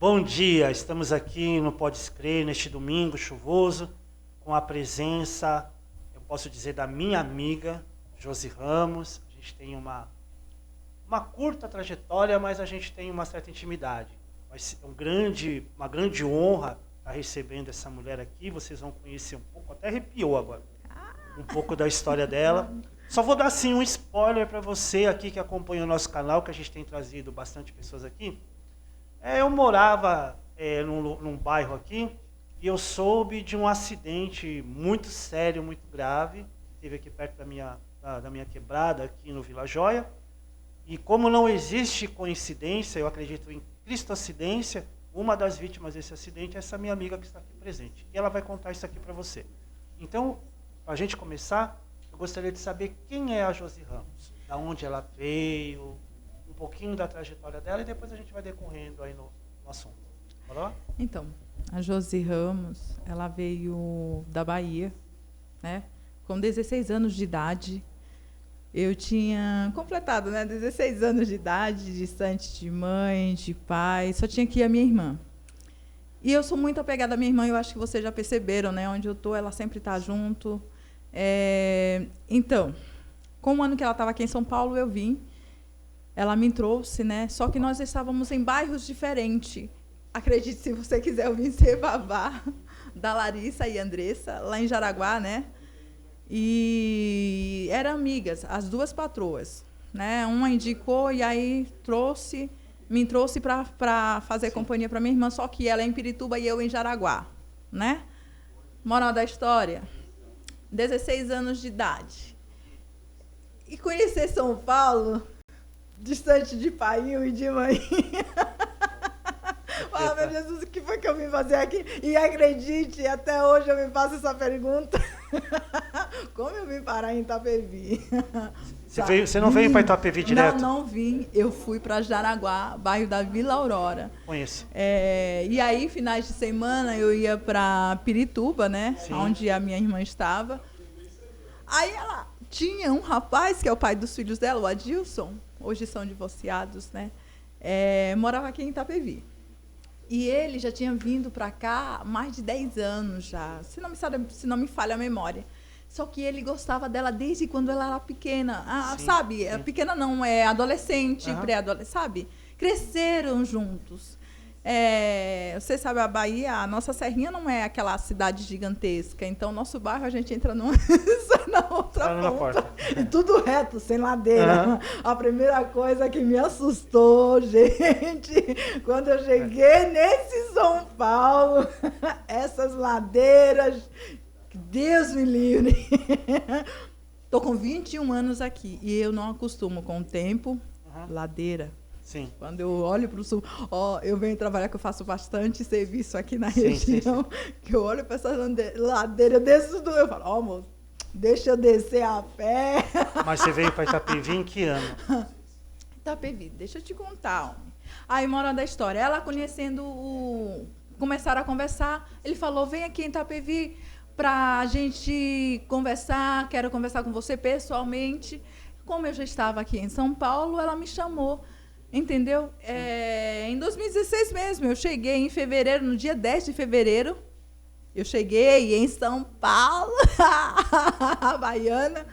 Bom dia, estamos aqui no Podes Crer, neste domingo chuvoso, com a presença, eu posso dizer, da minha amiga, Josi Ramos. A gente tem uma curta trajetória, mas a gente tem uma certa intimidade. Vai ser uma grande honra estar recebendo essa mulher aqui. Vocês vão conhecer um pouco, até arrepiou agora, um pouco da história dela. Só vou dar assim um spoiler para você aqui que acompanha o nosso canal, que a gente tem trazido bastante pessoas aqui. Eu morava num bairro aqui e eu soube de um acidente muito sério, muito grave, que teve aqui perto da minha quebrada, aqui no Vila Joia. E como não existe coincidência, eu acredito em cristocidência, uma das vítimas desse acidente é essa minha amiga que está aqui presente. E ela vai contar isso aqui para você. Então, para a gente começar, eu gostaria de saber quem é a Josi Ramos, da onde ela veio, um pouquinho da trajetória dela e depois a gente vai decorrendo aí no assunto. Falou? Então, a Josi Ramos, ela veio da Bahia, né? Com 16 anos de idade. Eu tinha completado, né, 16 anos de idade, distante de mãe, de pai, só tinha aqui a minha irmã. E eu sou muito apegada à minha irmã, eu acho que vocês já perceberam, né? Onde eu estou, ela sempre está junto. Então, com o ano que ela estava aqui em São Paulo, eu vim. Ela me trouxe, né? Só que nós estávamos em bairros diferentes. Acredite, se você quiser, eu vim ser babá da Larissa e Andressa, lá em Jaraguá, né? E eram amigas, as duas patroas, né? Uma indicou e aí me trouxe para fazer companhia para minha irmã, só que ela é em Pirituba e eu em Jaraguá, né? Moral da história, 16 anos de idade. E conhecer São Paulo, distante de paiinho e de mãe. Ah, meu Jesus, o que foi que eu vim fazer aqui? E acredite, até hoje eu me faço essa pergunta. Como eu vim parar em Itapevi? Você não veio para Itapevi direto? Não vim. Eu fui para Jaraguá, bairro da Vila Aurora. Conheço. E aí, finais de semana, eu ia para Pirituba, né? Sim. Onde a minha irmã estava. Aí ela tinha um rapaz, que é o pai dos filhos dela, o Adilson. Hoje são divorciados, né? Morava aqui em Itapevi. E ele já tinha vindo para cá há mais de 10 anos já, se não me falha a memória. Só que ele gostava dela desde quando ela era pequena. Sabe? Sim. Pequena não, adolescente, pré-adolescente, sabe? Cresceram juntos. Você sabe, a Bahia, a nossa serrinha não é aquela cidade gigantesca. Então, nosso bairro, a gente entra sai na outra ponta. E tudo reto, sem ladeira. A primeira coisa que me assustou, gente, quando eu cheguei nesse São Paulo, essas ladeiras, que Deus me livre. Estou com 21 anos aqui e eu não acostumo com o tempo, ladeira. Sim. Quando eu olho para o sul, eu venho trabalhar, que eu faço bastante serviço aqui na região, que eu olho para essa ladeira, eu desço eu falo, moço, deixa eu descer a pé. Mas você veio para Itapevi em que ano? Itapevi, deixa eu te contar, homem. Aí, moral da história, ela conhecendo começaram a conversar, ele falou, vem aqui em Itapevi para a gente conversar, quero conversar com você pessoalmente. Como eu já estava aqui em São Paulo, ela me chamou. Entendeu? Em 2016 mesmo, eu cheguei em fevereiro, no dia 10 de fevereiro, eu cheguei em São Paulo, a baiana.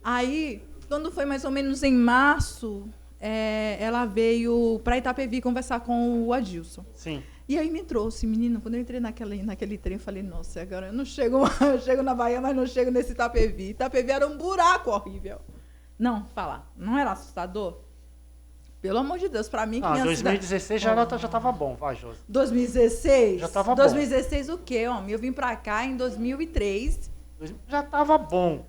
Aí, quando foi mais ou menos em março, ela veio para Itapevi conversar com o Adilson. Sim. E aí me trouxe, menino, quando eu entrei naquele trem, eu falei, nossa, agora eu não chego, eu chego na Bahia, mas não chego nesse Itapevi. Itapevi era um buraco horrível. Não, não era assustador? Pelo amor de Deus, para mim... que minha 2016 cidade... já estava bom, vai, Josi. 2016? Já estava bom. 2016 o quê, homem? Eu vim para cá em 2003. Já estava bom.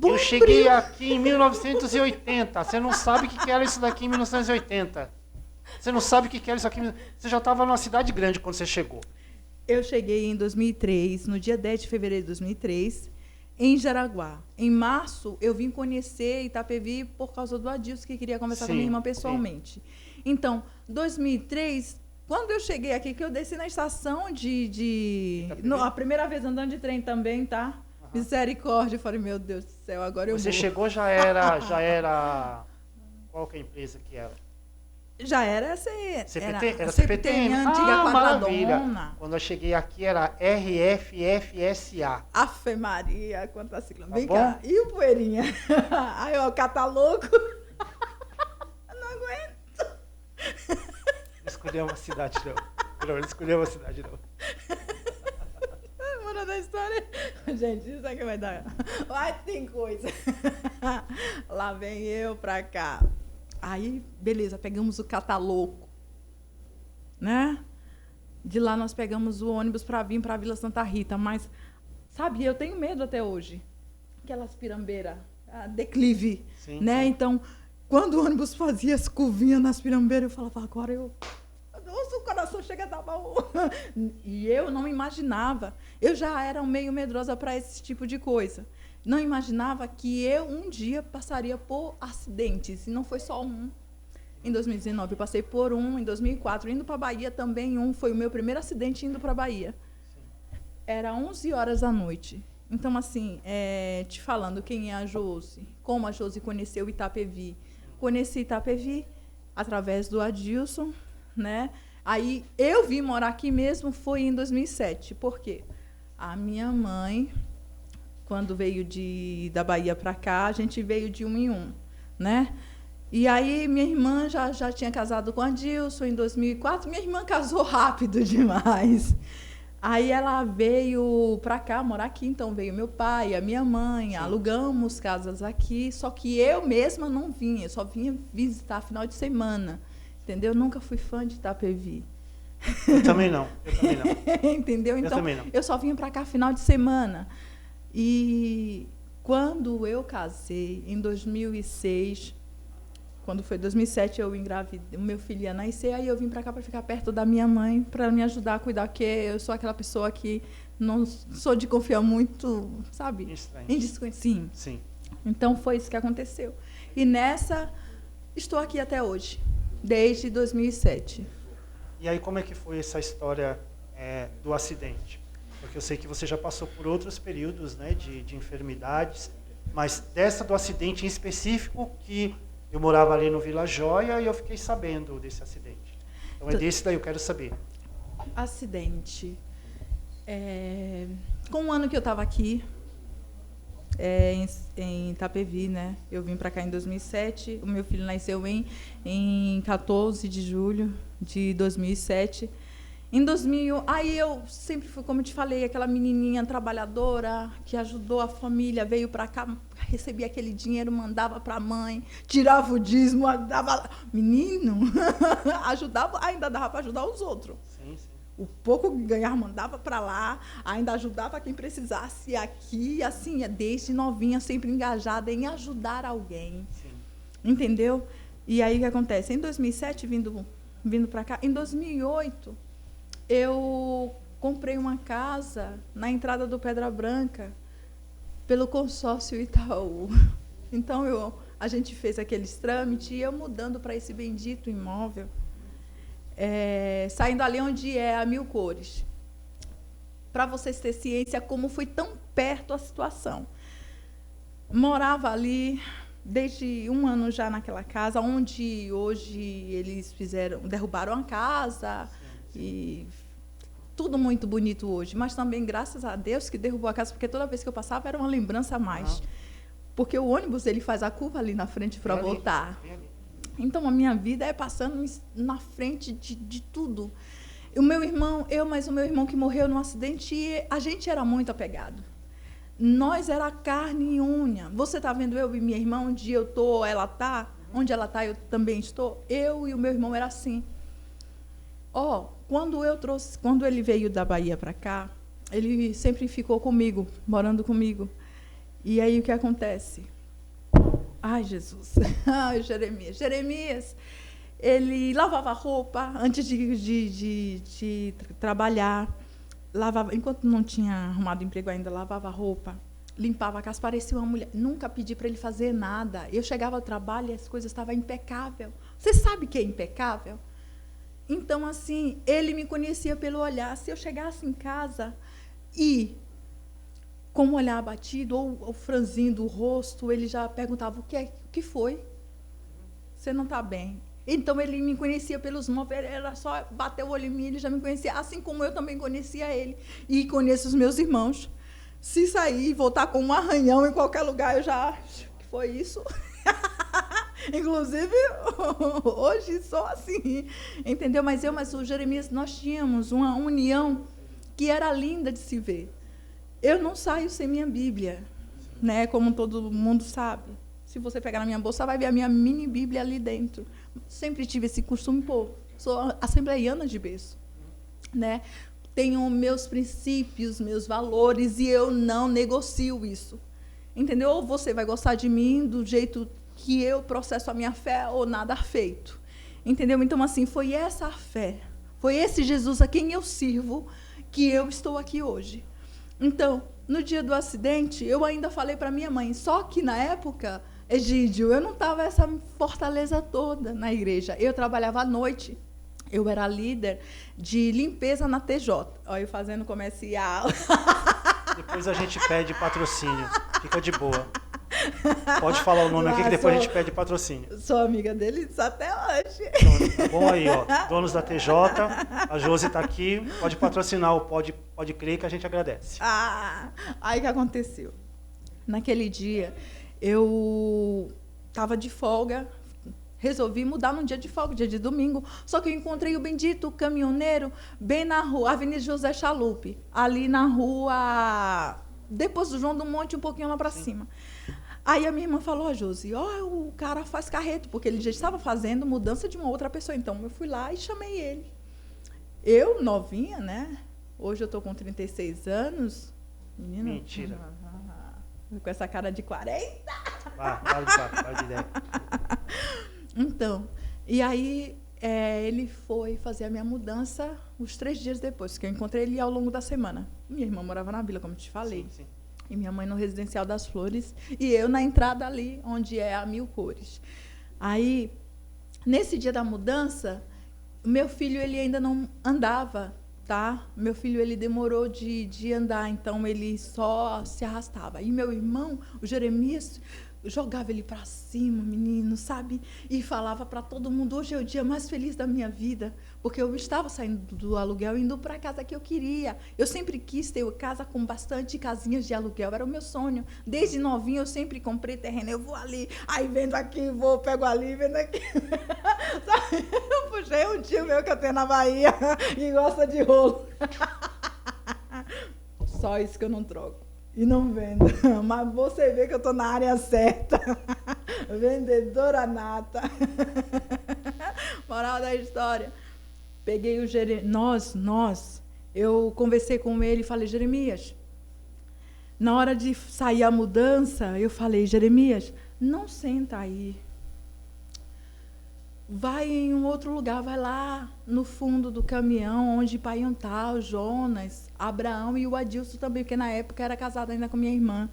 Eu cheguei aqui em 1980. Você não sabe o que era isso daqui em 1980. Você não sabe o que era isso aqui. Você já estava numa cidade grande quando você chegou. Eu cheguei em 2003, no dia 10 de fevereiro de 2003... em Jaraguá. Em março, eu vim conhecer Itapevi por causa do Adilson, que queria conversar com a minha irmã pessoalmente. Sim. Então, 2003, quando eu cheguei aqui, que eu desci na estação a primeira vez andando de trem também, tá? Misericórdia. Eu falei, meu Deus do céu, agora eu Você morro. chegou, já era... Qual que é a empresa que era? Já era CPT? Era CPTM, CPTM? antiga Maravilha. quadradona. Quando eu cheguei aqui era RFFSA. Afe Maria, quanta sigla. Tá Vem bom? cá. E o Poeirinha? Aí, ó, catalogo. Não aguento. Não escolheu uma cidade, não. Não escolheu uma cidade, não. Mora da história. Gente, isso aqui vai dar. Vai, tem coisa. Lá vem eu pra cá. Aí, beleza, pegamos o catalogo, né? De lá nós pegamos o ônibus para vir para a Vila Santa Rita, mas, sabe, eu tenho medo até hoje. Aquelas pirambeiras, declive, Sim, né? sim. Então, quando o ônibus fazia as curvinhas nas pirambeiras, eu falava, agora nossa, o coração chega a dar mal. E eu não imaginava. Eu já era meio medrosa para esse tipo de coisa. Não imaginava que eu um dia passaria por acidentes. E não foi só um. Em 2019 eu passei por um. Em 2004, indo para a Bahia também um. Foi o meu primeiro acidente indo para a Bahia. Era 11 horas da noite. Então, assim, te falando quem é a Josi, como a Josi conheceu Itapevi. Conheci Itapevi através do Adilson, né? Aí eu vim morar aqui mesmo foi em 2007. Por quê? A minha mãe, quando veio da Bahia para cá, a gente veio de um em um, né? E aí minha irmã já tinha casado com a Adilson em 2004. Minha irmã casou rápido demais. Aí ela veio para cá, morar aqui, então veio meu pai, a minha mãe, sim, alugamos casas aqui, só que eu mesma não vinha, eu só vinha visitar final de semana, entendeu? Eu nunca fui fã de Itapevi. Eu também não, eu também não. Entendeu? Então, eu só vinha para cá final de semana. E quando eu casei, em 2006, quando foi 2007, eu engravidei, o meu filho ia nascer, aí eu vim para cá para ficar perto da minha mãe, para me ajudar a cuidar, porque eu sou aquela pessoa que não sou de confiar muito, sabe? Em desconhecido. Sim. Então, foi isso que aconteceu. E nessa, estou aqui até hoje, desde 2007. E aí, como é que foi essa história do acidente? Porque eu sei que você já passou por outros períodos, né, de enfermidades, mas dessa do acidente em específico, que eu morava ali no Vila Joia e eu fiquei sabendo desse acidente. Então, é desse daí eu quero saber. Acidente. Com um ano que eu estava aqui, em Itapevi, né? Eu vim para cá em 2007. O meu filho nasceu em 14 de julho de 2007. Em 2000, aí eu sempre fui, como eu te falei, aquela menininha trabalhadora que ajudou a família, veio para cá, recebia aquele dinheiro, mandava para a mãe, tirava o dízimo, dava... Menino, ajudava, ainda dava para ajudar os outros. Sim, sim. O pouco que ganhava, mandava para lá, ainda ajudava quem precisasse aqui, assim, desde novinha, sempre engajada em ajudar alguém. Sim. Entendeu? E aí o que acontece? Em 2007, vindo para cá, em 2008, eu comprei uma casa na entrada do Pedra Branca pelo consórcio Itaú. Então, a gente fez aqueles trâmites e eu mudando para esse bendito imóvel, saindo ali onde é a Mil Cores. Para vocês terem ciência como foi tão perto a situação. Morava ali desde um ano já naquela casa, onde hoje eles derrubaram a casa, e tudo muito bonito hoje, mas também graças a Deus que derrubou a casa, porque toda vez que eu passava era uma lembrança a mais. Porque o ônibus ele faz a curva ali na frente para voltar. Então a minha vida é passando na frente de tudo. Mas o meu irmão que morreu num acidente, a gente era muito apegado. Nós era carne e unha. Você está vendo eu e minha irmã, onde eu estou, ela está, onde ela está, eu também estou. Eu e o meu irmão era assim. Quando ele veio da Bahia para cá, ele sempre ficou comigo, morando comigo. E aí o que acontece? Ai, Jesus. Ai, Jeremias, ele lavava roupa antes de trabalhar. Enquanto não tinha arrumado emprego ainda, lavava roupa, limpava a casa, parecia uma mulher. Nunca pedi para ele fazer nada. Eu chegava ao trabalho e as coisas estavam impecáveis. Você sabe o que é impecável? Então, assim, ele me conhecia pelo olhar. Se eu chegasse em casa e, com um olhar abatido ou franzindo o rosto, ele já perguntava, o que foi? Você não está bem. Então, ele me conhecia pelos móveis, era só bater o olho em mim, ele já me conhecia, assim como eu também conhecia ele. E conheço os meus irmãos. Se sair e voltar com um arranhão em qualquer lugar, eu já acho que foi isso. Inclusive, hoje sou assim, entendeu? Mas o Jeremias, nós tínhamos uma união que era linda de se ver. Eu não saio sem minha Bíblia, né? Como todo mundo sabe. Se você pegar na minha bolsa, vai ver a minha mini Bíblia ali dentro. Sempre tive esse costume, sou assembleiana de berço, né? Tenho meus princípios, meus valores, e eu não negocio isso. Entendeu? Ou você vai gostar de mim do jeito que eu processo a minha fé, ou nada feito. Entendeu? Então, assim, foi essa a fé, foi esse Jesus a quem eu sirvo, que eu estou aqui hoje. Então, no dia do acidente, eu ainda falei para minha mãe, só que na época, Egídio, eu não estava essa fortaleza toda na igreja. Eu trabalhava à noite. Eu era líder de limpeza na TJ. Olha, eu fazendo comercial. Depois a gente pede patrocínio. Fica de boa. Pode falar o nome aqui que depois a gente pede patrocínio. Sou amiga deles até hoje. Então, bom aí, ó. Donos da TJ, a Josi está aqui. Pode patrocinar o Pode Crer que a gente agradece. Aí que aconteceu. Naquele dia, eu estava de folga. Resolvi mudar num dia de folga, dia de domingo. Só que eu encontrei o bendito caminhoneiro bem na rua, Avenida José Chalupe, ali na rua, depois do João do Monte, um pouquinho lá para cima. Aí a minha irmã falou, Josi, o cara faz carreto, porque ele já estava fazendo mudança de uma outra pessoa. Então, eu fui lá e chamei ele. Eu, novinha, né? Hoje eu estou com 36 anos. Menina, mentira. Com essa cara de 40. Para de ideia. Então, e aí ele foi fazer a minha mudança uns 3 dias depois, que eu encontrei ele ao longo da semana. Minha irmã morava na vila, como eu te falei. Sim, sim. E minha mãe no Residencial das Flores. E eu na entrada ali, onde é a Mil Cores. Aí, nesse dia da mudança, meu filho ele ainda não andava, tá? Meu filho ele demorou de andar, então ele só se arrastava. E meu irmão, o Jeremias, jogava ele para cima, menino, sabe? E falava para todo mundo, hoje é o dia mais feliz da minha vida, porque eu estava saindo do aluguel, indo para a casa que eu queria. Eu sempre quis ter casa com bastante casinhas de aluguel, era o meu sonho. Desde novinho eu sempre comprei terreno, eu vou ali, aí vendo aqui, vou, pego ali, vendo aqui. Sabe? Eu puxei um tio meu que eu tenho na Bahia, e gosta de rolo. Só isso que eu não troco. E não vendo. Mas você vê que eu estou na área certa. Vendedora nata. Moral da história. Peguei o Jeremias. Eu conversei com ele e falei, Jeremias, na hora de sair a mudança, eu falei, Jeremias, não senta aí. Vai em um outro lugar, vai lá no fundo do caminhão, onde Paião está, o Jonas, Abraão e o Adilson também, porque na época era casado ainda com minha irmã.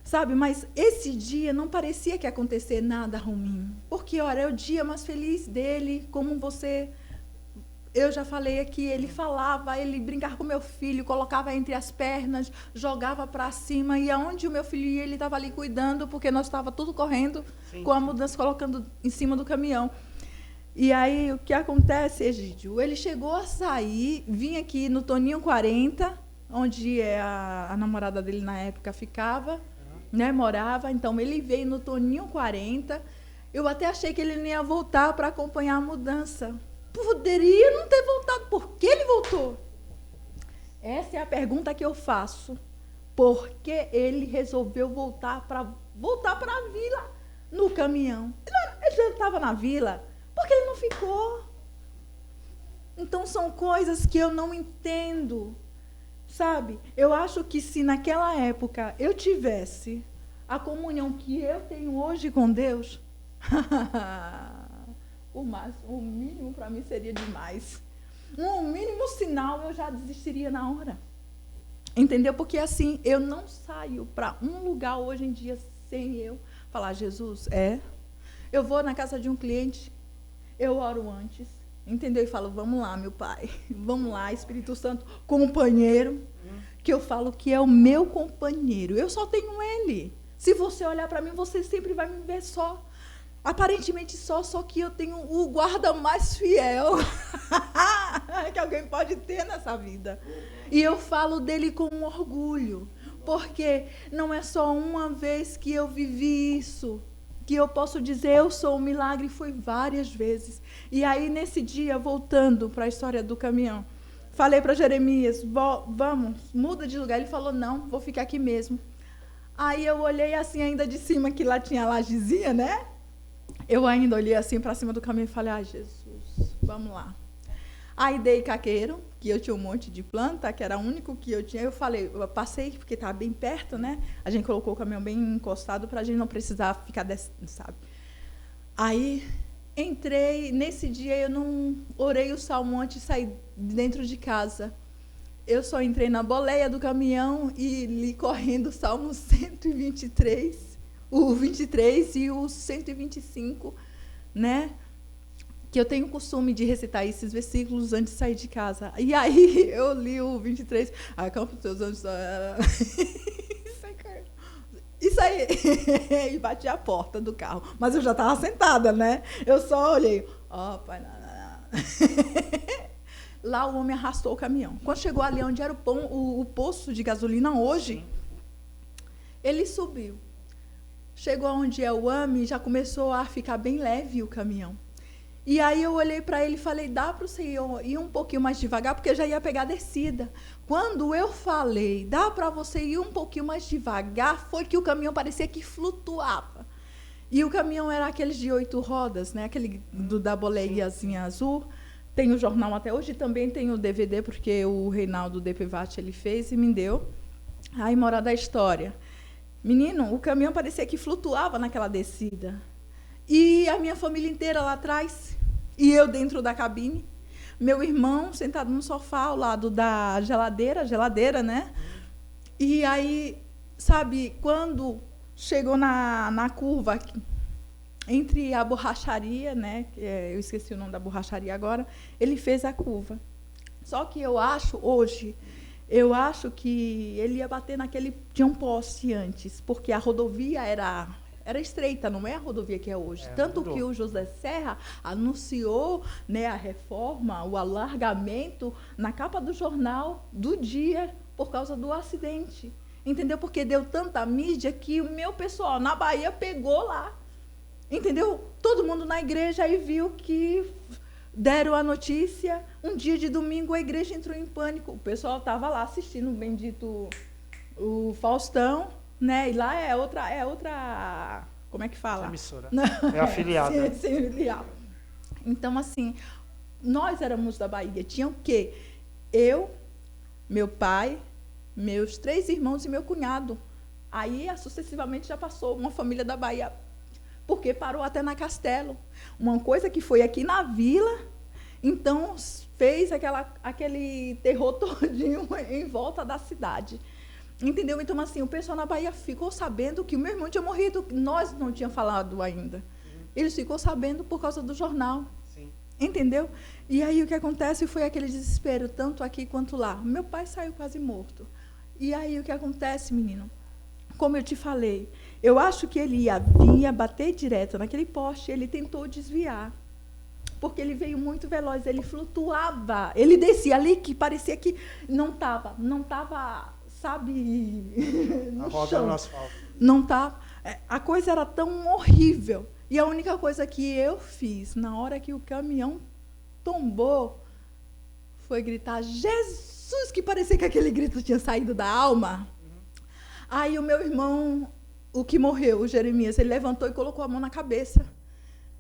Sabe, mas esse dia não parecia que ia acontecer nada ruim. Porque, olha, é o dia mais feliz dele, como você... Eu já falei aqui, ele falava, ele brincava com meu filho, colocava entre as pernas, jogava para cima, e aonde o meu filho ia, ele estava ali cuidando, porque nós estava tudo correndo, sim, com a mudança colocando em cima do caminhão. E aí, o que acontece, Egídio? Ele chegou a sair, vinha aqui no Toninho 40, onde a namorada dele na época ficava, né, morava, então ele veio no Toninho 40, eu até achei que ele não ia voltar para acompanhar a mudança. Poderia não ter voltado. Por que ele voltou? Essa é a pergunta que eu faço. Por que ele resolveu voltar para a vila no caminhão? Ele já estava na vila. Por que ele não ficou? Então, são coisas que eu não entendo. Sabe? Eu acho que se naquela época eu tivesse a comunhão que eu tenho hoje com Deus... O mínimo para mim seria demais. Um mínimo sinal eu já desistiria na hora. Entendeu? Porque assim, eu não saio para um lugar hoje em dia sem eu falar, Jesus, eu vou na casa de um cliente, eu oro antes, entendeu? E falo, vamos lá, meu Pai, vamos lá, Espírito Santo, companheiro, que eu falo que é o meu companheiro. Eu só tenho ele. Se você olhar para mim, você sempre vai me ver só. Aparentemente só que eu tenho o guarda mais fiel que alguém pode ter nessa vida. E eu falo dele com orgulho, porque não é só uma vez que eu vivi isso, que eu posso dizer eu sou um milagre, foi várias vezes. E aí, nesse dia, voltando para a história do caminhão, falei para Jeremias, vamos, muda de lugar. Ele falou, não, vou ficar aqui mesmo. Aí eu olhei assim, ainda de cima, que lá tinha a lajezinha, né? Eu ainda olhei assim para cima do caminho e falei, ai, Jesus, vamos lá. Aí dei caqueiro, que eu tinha um monte de planta, que era o único que eu tinha. Eu falei, eu passei, porque estava bem perto, né? A gente colocou o caminhão bem encostado para a gente não precisar ficar descendo, sabe? Aí entrei, nesse dia eu não orei o salmo antes de sair dentro de casa. Eu só entrei na boleia do caminhão e li correndo o salmo 123, o 23 e o 125, né? Que eu tenho o costume de recitar esses versículos antes de sair de casa. E aí eu li o 23. Acampa os teus anjos. Isso aí. E bati a porta do carro. Mas eu já estava sentada, né? Eu só olhei. Ó, pai, não. Lá o homem arrastou o caminhão. Quando chegou ali onde era o posto de gasolina hoje, ele subiu. Chegou onde é o AME, já começou a ficar bem leve o caminhão. E aí eu olhei para ele e falei, dá para você ir um pouquinho mais devagar, porque eu já ia pegar a descida. Quando eu falei, dá para você ir um pouquinho mais devagar, foi que o caminhão parecia que flutuava. E o caminhão era aqueles de 8 rodas, né? Aquele da boleiazinha azul. Tem o jornal até hoje, também tem o DVD, porque o Reinaldo Depivat ele fez e me deu. Aí, moral da história. Menino, o caminhão parecia que flutuava naquela descida. E a minha família inteira lá atrás, e eu dentro da cabine, meu irmão sentado no sofá ao lado da geladeira, né? E aí, sabe, quando chegou na curva, entre a borracharia, né? Eu esqueci o nome da borracharia agora, ele fez a curva. Só que eu acho que ele ia bater naquele... Tinha um poste antes, porque a rodovia era estreita, não é a rodovia que é hoje. Tanto que o José Serra anunciou, né, a reforma, o alargamento, na capa do jornal do dia, por causa do acidente. Entendeu? Porque deu tanta mídia que o meu pessoal na Bahia pegou lá. Entendeu? Todo mundo na igreja aí viu que deram a notícia. Um dia de domingo a igreja entrou em pânico. O pessoal estava lá assistindo o bendito o Faustão, né? E lá é outra, como é que fala? Emissora. É afiliada. Sim, filial. Então, assim, nós éramos da Bahia. Tinha o quê? Eu, meu pai, meus 3 irmãos e meu cunhado. Aí, sucessivamente, já passou uma família da Bahia, porque parou até na Castelo. Uma coisa que foi aqui na vila, então fez aquele terror todinho em volta da cidade. Entendeu? Então, assim, o pessoal na Bahia ficou sabendo que o meu irmão tinha morrido. Nós não tínhamos falado ainda. Eles ficou sabendo por causa do jornal. Sim. Entendeu? E aí o que acontece foi aquele desespero, tanto aqui quanto lá. Meu pai saiu quase morto. E aí o que acontece, menino? Como eu te falei, eu acho que ele ia bater direto naquele poste, ele tentou desviar. Porque ele veio muito veloz, ele flutuava. Ele descia ali que parecia que não estava, sabe, no chão. No asfalto. Não tá. A coisa era tão horrível. E a única coisa que eu fiz na hora que o caminhão tombou foi gritar Jesus, que parecia que aquele grito tinha saído da alma. Aí o meu irmão, o que morreu, o Jeremias, ele levantou e colocou a mão na cabeça.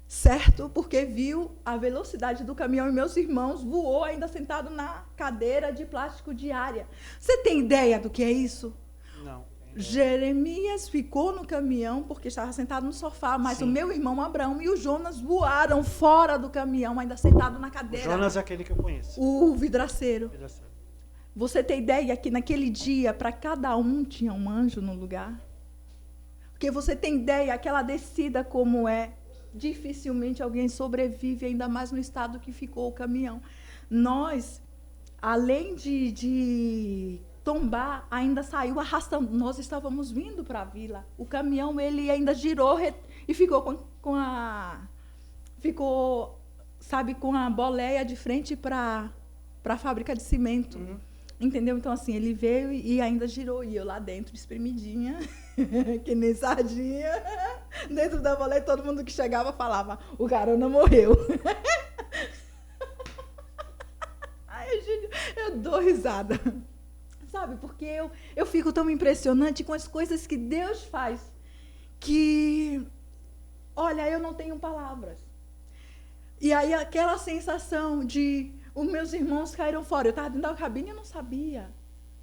Certo? Porque viu a velocidade do caminhão e meus irmãos voou ainda sentado na cadeira de plástico diária. Você tem ideia do que é isso? Não. Jeremias ficou no caminhão porque estava sentado no sofá, mas Sim. O meu irmão Abraão e o Jonas voaram fora do caminhão, ainda sentado na cadeira. O Jonas é aquele que eu conheço. O vidraceiro. Você tem ideia que naquele dia, para cada um, tinha um anjo no lugar? Porque você tem ideia, aquela descida como é, dificilmente alguém sobrevive, ainda mais no estado que ficou o caminhão. Nós, além de tombar, ainda saiu arrastando. Nós estávamos vindo para a vila. O caminhão ele ainda girou e ficou sabe, com a boleia de frente para a fábrica de cimento. Entendeu? Então, assim, ele veio e ainda girou. E eu lá dentro, espremidinha, que nem sardinha. Dentro da boleia, todo mundo que chegava falava, o Carona morreu. Ai, gente, eu dou risada. Sabe, porque eu fico tão impressionante com as coisas que Deus faz, que, olha, eu não tenho palavras. E aí aquela sensação de os meus irmãos caíram fora. Eu estava dentro da cabine e eu não sabia.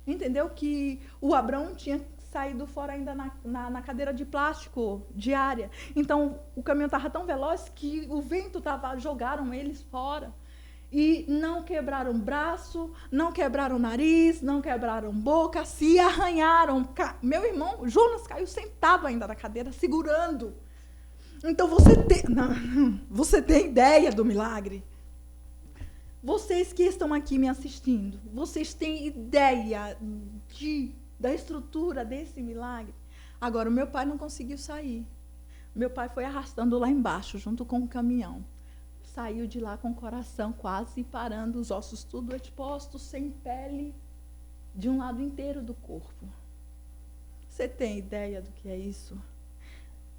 Entendeu? Que o Abraão tinha saído fora ainda na cadeira de plástico diária. Então, o caminhão estava tão veloz que o vento jogaram eles fora. E não quebraram braço, não quebraram nariz, não quebraram boca, se arranharam. Meu irmão, Jonas, caiu sentado ainda na cadeira, segurando. Então, você tem ideia do milagre? Vocês que estão aqui me assistindo, vocês têm ideia da estrutura desse milagre? Agora, o meu pai não conseguiu sair. Meu pai foi arrastando lá embaixo, junto com o caminhão. Saiu de lá com o coração quase parando, os ossos tudo expostos, sem pele, de um lado inteiro do corpo. Você tem ideia do que é isso?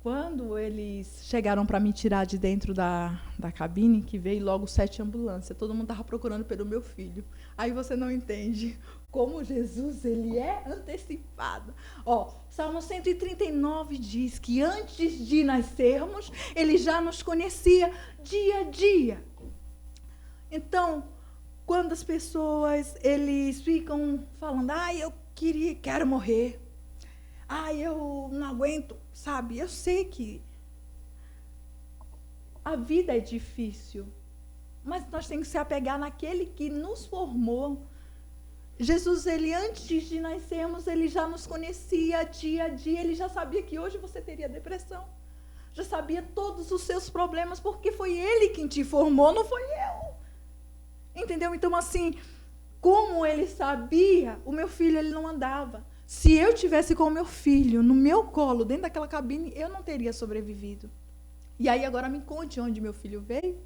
Quando eles chegaram para me tirar de dentro da cabine, que veio logo 7 ambulâncias, todo mundo estava procurando pelo meu filho. Aí você não entende como Jesus, ele é antecipado. Salmo 139 diz que antes de nascermos, ele já nos conhecia dia a dia. Então, quando as pessoas, eles ficam falando, eu quero morrer. Eu não aguento, sabe? Eu sei que a vida é difícil, mas nós temos que se apegar naquele que nos formou. Jesus, ele antes de nascermos, ele já nos conhecia dia a dia, ele já sabia que hoje você teria depressão, já sabia todos os seus problemas, porque foi ele quem te formou, não foi eu. Entendeu? Então, assim, como ele sabia, o meu filho, ele não andava. Se eu tivesse com o meu filho no meu colo, dentro daquela cabine, eu não teria sobrevivido. E aí, agora me conte onde meu filho veio.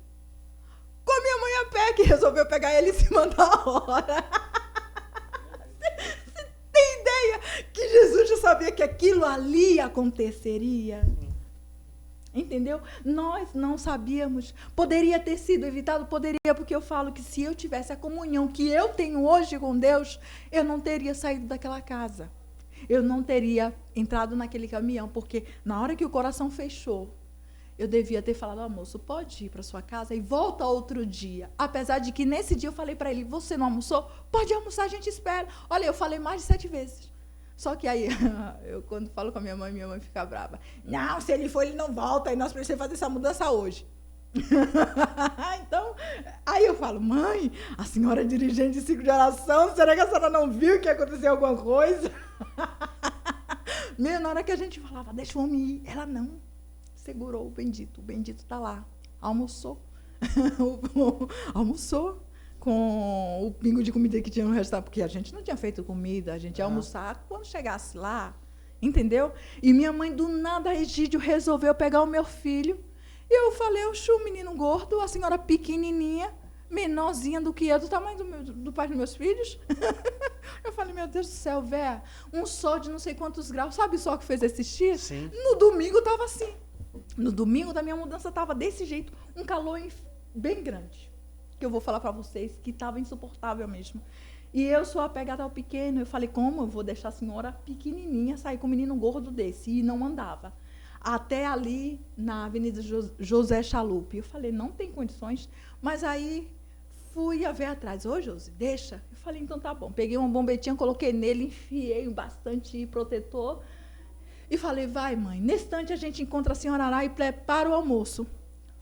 Com a minha mãe a pé, que resolveu pegar ele em cima da hora. Você tem ideia que Jesus já sabia que aquilo ali aconteceria? Entendeu? Nós não sabíamos. Poderia ter sido evitado? Poderia, porque eu falo que se eu tivesse a comunhão que eu tenho hoje com Deus, eu não teria saído daquela casa. Eu não teria entrado naquele caminhão, porque na hora que o coração fechou, eu devia ter falado ao moço, pode ir para sua casa e volta outro dia. Apesar de que nesse dia eu falei para ele, você não almoçou? Pode almoçar, a gente espera. Olha, eu falei mais de 7 vezes. Só que aí, eu quando falo com a minha mãe fica brava. Não, se ele for, ele não volta, e nós precisamos fazer essa mudança hoje. Então, aí eu falo, mãe, a senhora é dirigente de 5 gerações, será que a senhora não viu que aconteceu alguma coisa? Na hora que a gente falava, deixa o homem ir, ela não. Segurou o bendito está lá, almoçou. Almoçou. Com o pingo de comida que tinha no restaurante, porque a gente não tinha feito comida, a gente ia almoçar quando chegasse lá, entendeu? E minha mãe, do nada, Egídio, resolveu pegar o meu filho, e eu falei, o menino gordo, a senhora pequenininha, menorzinha do que eu, do tamanho do pai dos meus filhos. Eu falei, meu Deus do céu, véia, um sol de não sei quantos graus, sabe o sol que fez esse dia? Sim. No domingo estava assim. No domingo da minha mudança estava desse jeito, um calor bem grande. Que eu vou falar para vocês, que estava insuportável mesmo. E eu sou apegada ao pequeno. Eu falei, como eu vou deixar a senhora pequenininha sair com um menino gordo desse? E não andava. Até ali, na Avenida José Chalupe. Eu falei, não tem condições. Mas aí, fui a ver atrás. Ô, Josi, deixa. Eu falei, então tá bom. Peguei uma bombetinha, coloquei nele, enfiei bastante protetor. E falei, vai, mãe. Nesse instante, a gente encontra a senhora lá e prepara o almoço.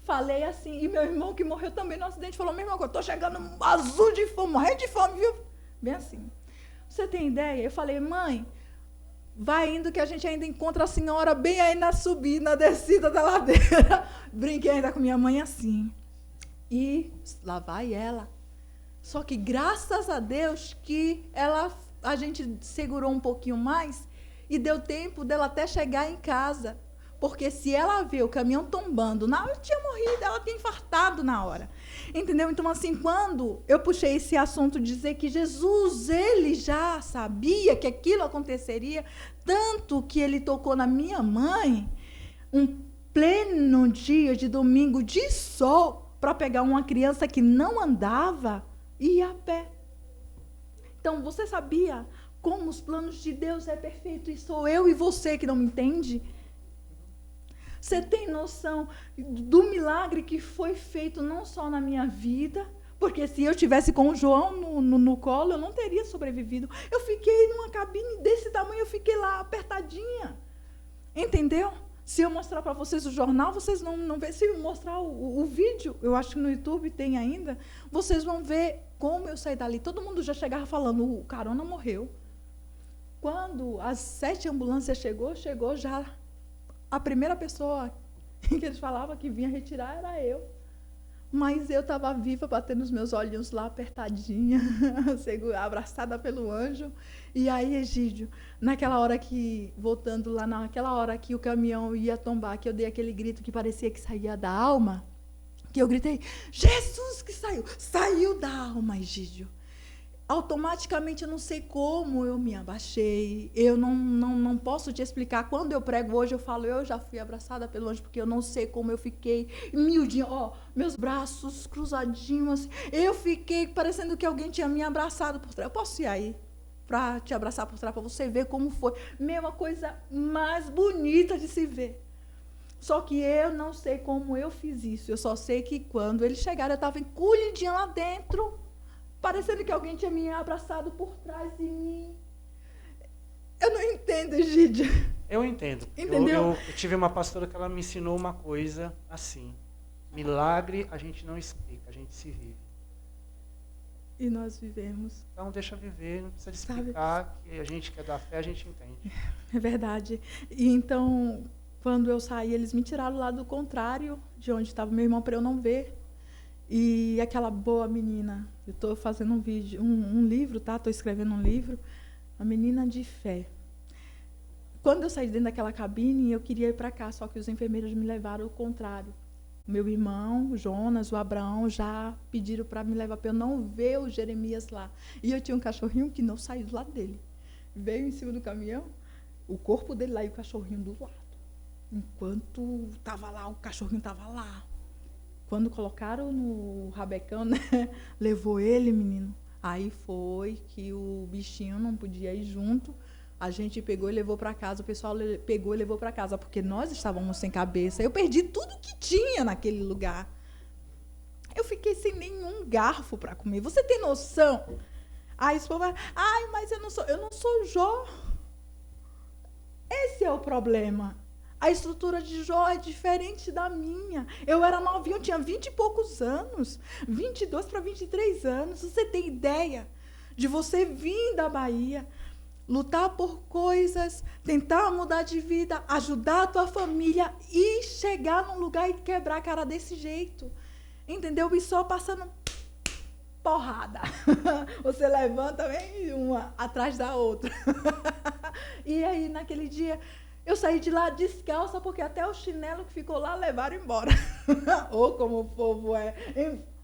Falei assim, e meu irmão que morreu também no acidente falou a mesma coisa, estou chegando azul de fome, morrendo de fome, viu? Bem assim. Você tem ideia? Eu falei, mãe, vai indo que a gente ainda encontra a senhora bem aí na subida, na descida da ladeira. Brinquei ainda com minha mãe assim. E lá vai ela. Só que graças a Deus que a gente segurou um pouquinho mais e deu tempo dela até chegar em casa. Porque se ela vê o caminhão tombando, ela tinha morrido, ela tinha infartado na hora. Entendeu? Então, assim, quando eu puxei esse assunto de dizer que Jesus, ele já sabia que aquilo aconteceria, tanto que ele tocou na minha mãe, um pleno dia de domingo de sol, para pegar uma criança que não andava e ir a pé. Então, você sabia como os planos de Deus é perfeito e sou eu e você que não me entende? Você tem noção do milagre que foi feito não só na minha vida, porque se eu tivesse com o João no colo, eu não teria sobrevivido. Eu fiquei numa cabine desse tamanho, eu fiquei lá apertadinha. Entendeu? Se eu mostrar para vocês o jornal, vocês não vê. Se eu mostrar o vídeo, eu acho que no YouTube tem ainda, vocês vão ver como eu saí dali. Todo mundo já chegava falando, o Carona morreu. Quando as 7 ambulâncias chegou já a primeira pessoa que eles falavam que vinha retirar era eu. Mas eu estava viva, batendo os meus olhinhos lá, apertadinha, abraçada pelo anjo. E aí, Egídio, naquela hora que, voltando lá, naquela hora que o caminhão ia tombar, que eu dei aquele grito que parecia que saía da alma, que eu gritei, Jesus que saiu! Saiu da alma, Egídio. Automaticamente, eu não sei como eu me abaixei, eu não posso te explicar. Quando eu prego hoje, eu falo, eu já fui abraçada pelo anjo, porque eu não sei como eu fiquei miudinha, meus braços cruzadinhos, assim. Eu fiquei parecendo que alguém tinha me abraçado por trás. Eu posso ir aí para te abraçar por trás, para você ver como foi. Mesma coisa mais bonita de se ver. Só que eu não sei como eu fiz isso, eu só sei que quando eles chegaram, eu estava encolhidinha lá dentro, parecendo que alguém tinha me abraçado por trás de mim. Eu não entendo, Egídio. Eu entendo. Entendeu? Eu tive uma pastora que ela me ensinou uma coisa assim. Milagre a gente não explica, a gente se vive. E nós vivemos. Então deixa viver, não precisa de explicar, que a gente quer dar fé, a gente entende. É verdade. E então, quando eu saí, eles me tiraram lá do contrário, de onde estava meu irmão, para eu não ver. E aquela boa menina, eu estou fazendo um vídeo, um livro, tá? Estou escrevendo um livro, a menina de fé. Quando eu saí dentro daquela cabine, eu queria ir para cá, só que os enfermeiros me levaram ao contrário. Meu irmão, o Jonas, o Abraão, já pediram para me levar, para eu não ver o Jeremias lá. E eu tinha um cachorrinho que não saiu do lado dele. Veio em cima do caminhão, o corpo dele lá e o cachorrinho do lado. Enquanto estava lá, o cachorrinho estava lá. Quando colocaram no rabecão, né, levou ele, menino. Aí foi que o bichinho não podia ir junto. A gente pegou e levou para casa. O pessoal pegou e levou para casa, porque nós estávamos sem cabeça. Eu perdi tudo que tinha naquele lugar. Eu fiquei sem nenhum garfo para comer. Você tem noção? Aí esse povo vai, mas eu não sou Jó. Esse é o problema. A estrutura de Jó é diferente da minha. Eu era novinha, eu tinha 20 e poucos anos. 22 para 23 anos. Você tem ideia de você vir da Bahia, lutar por coisas, tentar mudar de vida, ajudar a tua família e chegar num lugar e quebrar a cara desse jeito. Entendeu? E só passando porrada. Você levanta bem uma atrás da outra. E aí, naquele dia, eu saí de lá descalça, porque até o chinelo que ficou lá levaram embora. Ou como o povo é,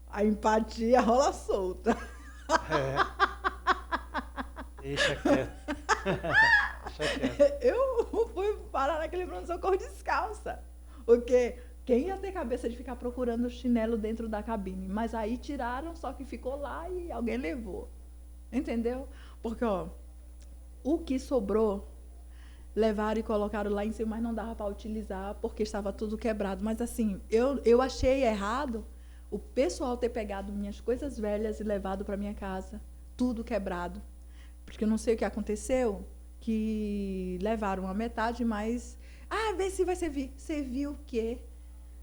a empatia rola solta. Deixa quieto. Deixa quieto. Eu fui parar naquele pronto-socorro descalça. Porque quem ia ter cabeça de ficar procurando o chinelo dentro da cabine? Mas aí tiraram, só que ficou lá e alguém levou. Entendeu? Porque, o que sobrou, levaram e colocaram lá em cima, mas não dava para utilizar, porque estava tudo quebrado. Mas, assim, eu achei errado o pessoal ter pegado minhas coisas velhas e levado para minha casa, tudo quebrado. Porque eu não sei o que aconteceu, que levaram a metade, mas... vê se vai servir. Serviu o quê?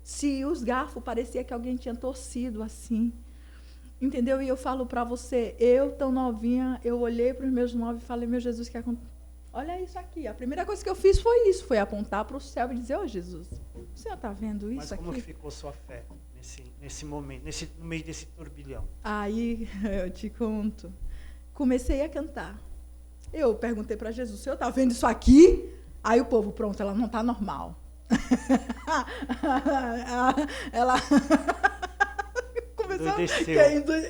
Se os garfos, parecia que alguém tinha torcido assim. Entendeu? E eu falo para você, eu tão novinha, eu olhei para os meus móveis e falei, meu Jesus, que aconteceu? Olha isso aqui. A primeira coisa que eu fiz foi isso, foi apontar para o céu e dizer, Jesus, o senhor está vendo isso aqui? Mas como ficou sua fé nesse momento, no meio desse turbilhão? Aí, eu te conto. Comecei a cantar. Eu perguntei para Jesus, o senhor está vendo isso aqui? Aí o povo, pronto, ela não está normal. Ela começou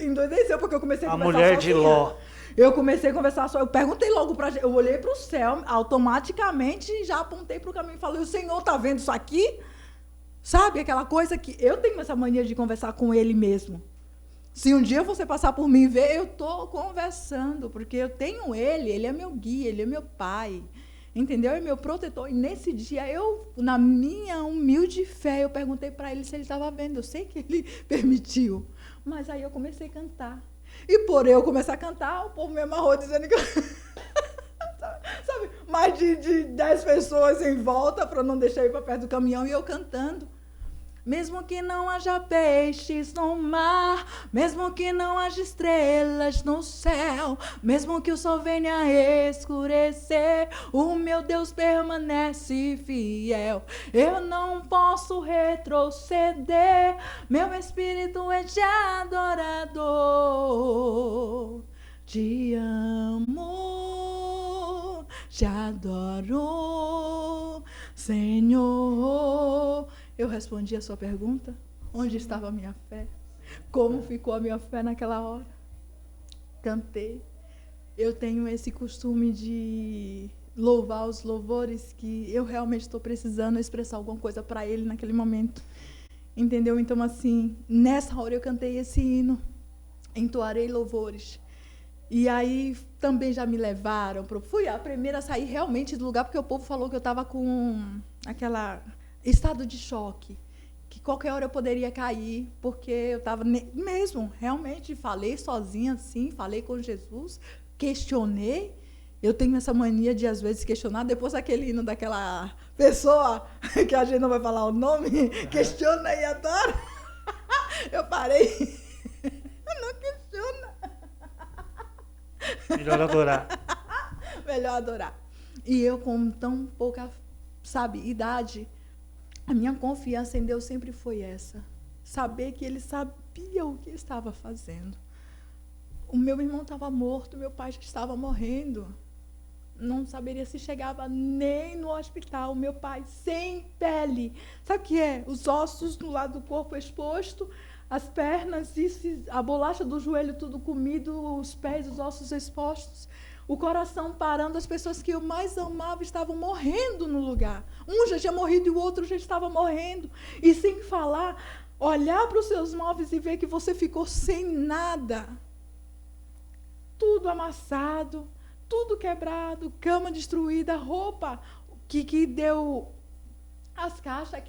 endoideceu, porque eu comecei a conversar mulher sozinha. de Ló. Eu comecei a conversar só. Eu perguntei logo pra gente. Eu olhei para o céu, automaticamente já apontei para o caminho e falei: o Senhor está vendo isso aqui? Sabe, aquela coisa que eu tenho essa mania de conversar com Ele mesmo. Se um dia você passar por mim e ver, eu estou conversando, porque eu tenho Ele é meu guia, Ele é meu pai, entendeu? É meu protetor. E nesse dia, na minha humilde fé, eu perguntei para Ele se Ele estava vendo. Eu sei que Ele permitiu, mas aí eu comecei a cantar. E por eu começar a cantar, o povo me amarrou dizendo que eu... Sabe, mais de 10 pessoas em volta para não deixar eu ir para perto do caminhão e eu cantando. Mesmo que não haja peixes no mar, mesmo que não haja estrelas no céu, mesmo que o sol venha a escurecer, o meu Deus permanece fiel. Eu não posso retroceder, meu espírito é de adorador. Te amo, te adoro, Senhor. Eu respondi a sua pergunta? Onde estava a minha fé? Como ficou a minha fé naquela hora? Cantei. Eu tenho esse costume de louvar os louvores que eu realmente estou precisando expressar alguma coisa para Ele naquele momento. Entendeu? Então, assim, nessa hora eu cantei esse hino. Entoarei louvores. E aí também já me levaram. Fui a primeira a sair realmente do lugar, porque o povo falou que eu estava com aquela... estado de choque, que qualquer hora eu poderia cair, porque eu estava mesmo, realmente, falei sozinha assim, falei com Jesus, questionei. Eu tenho essa mania de, às vezes, questionar, depois daquele hino daquela pessoa, que a gente não vai falar o nome, questiona e adora. Eu parei, não questiona. Melhor adorar. Melhor adorar. E eu, com tão pouca, idade, a minha confiança em Deus sempre foi essa. Saber que Ele sabia o que estava fazendo. O meu irmão estava morto, meu pai já estava morrendo. Não saberia se chegava nem no hospital. Meu pai sem pele. Sabe o que é? Os ossos do lado do corpo exposto, as pernas, a bolacha do joelho tudo comido, os pés, os ossos expostos. O coração parando, as pessoas que eu mais amava estavam morrendo no lugar. Um já tinha morrido e o outro já estava morrendo. E sem falar, olhar para os seus móveis e ver que você ficou sem nada. Tudo amassado, tudo quebrado, cama destruída, roupa que deu as caixas,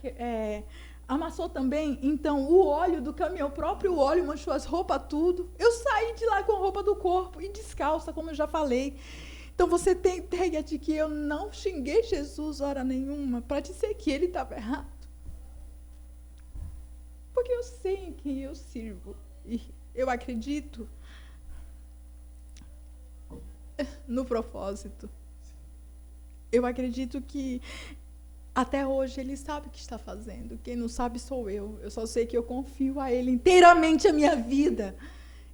amassou também. Então, o óleo do caminhão, o próprio óleo manchou as roupas, tudo. Eu saí de lá com a roupa do corpo e descalça, como eu já falei. Então, você tem ideia de que eu não xinguei Jesus hora nenhuma para dizer que Ele estava errado. Porque eu sei em quem eu sirvo. E eu acredito no propósito. Eu acredito que até hoje Ele sabe o que está fazendo. Quem não sabe sou eu. Eu só sei que eu confio a Ele inteiramente a minha vida.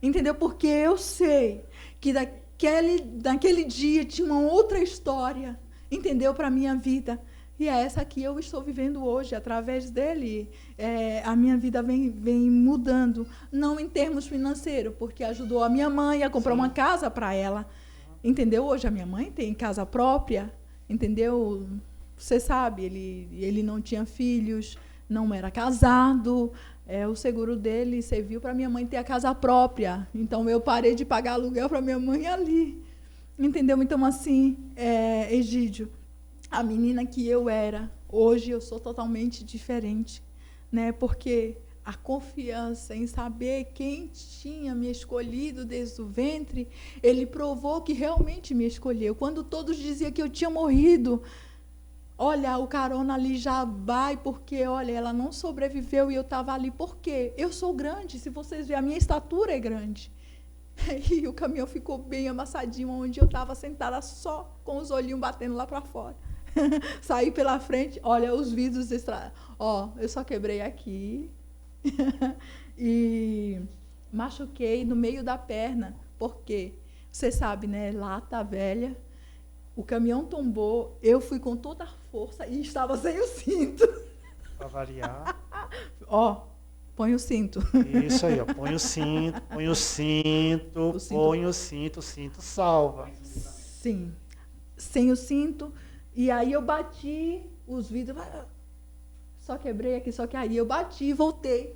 Entendeu? Porque eu sei que naquele dia tinha uma outra história. Entendeu? Para a minha vida. E é essa que eu estou vivendo hoje. Através dele, a minha vida vem mudando. Não em termos financeiros, porque ajudou a minha mãe a comprar uma casa para ela. Entendeu? Hoje a minha mãe tem casa própria. Entendeu? Você sabe, ele não tinha filhos, não era casado, o seguro dele serviu para minha mãe ter a casa própria. Então, eu parei de pagar aluguel para minha mãe ali. Entendeu? Então, assim, Egídio, a menina que eu era, hoje eu sou totalmente diferente, né? Porque a confiança em saber quem tinha me escolhido desde o ventre, Ele provou que realmente me escolheu. Quando todos diziam que eu tinha morrido, olha, o carona ali já vai, porque, olha, ela não sobreviveu e eu estava ali. Por quê? Eu sou grande, se vocês verem, a minha estatura é grande. E o caminhão ficou bem amassadinho, onde eu estava sentada só com os olhinhos batendo lá para fora. Saí pela frente, olha, os vidros estragados. Eu só quebrei aqui e machuquei no meio da perna, porque, você sabe, né, lata velha. O caminhão tombou, eu fui com toda a força e estava sem o cinto. Para variar. Ó, põe o cinto. Isso aí, ó. Põe o cinto, põe o cinto, põe o cinto salva. Sim. Sem o cinto. E aí eu bati os vidros. Só quebrei aqui, só que aí eu bati e voltei.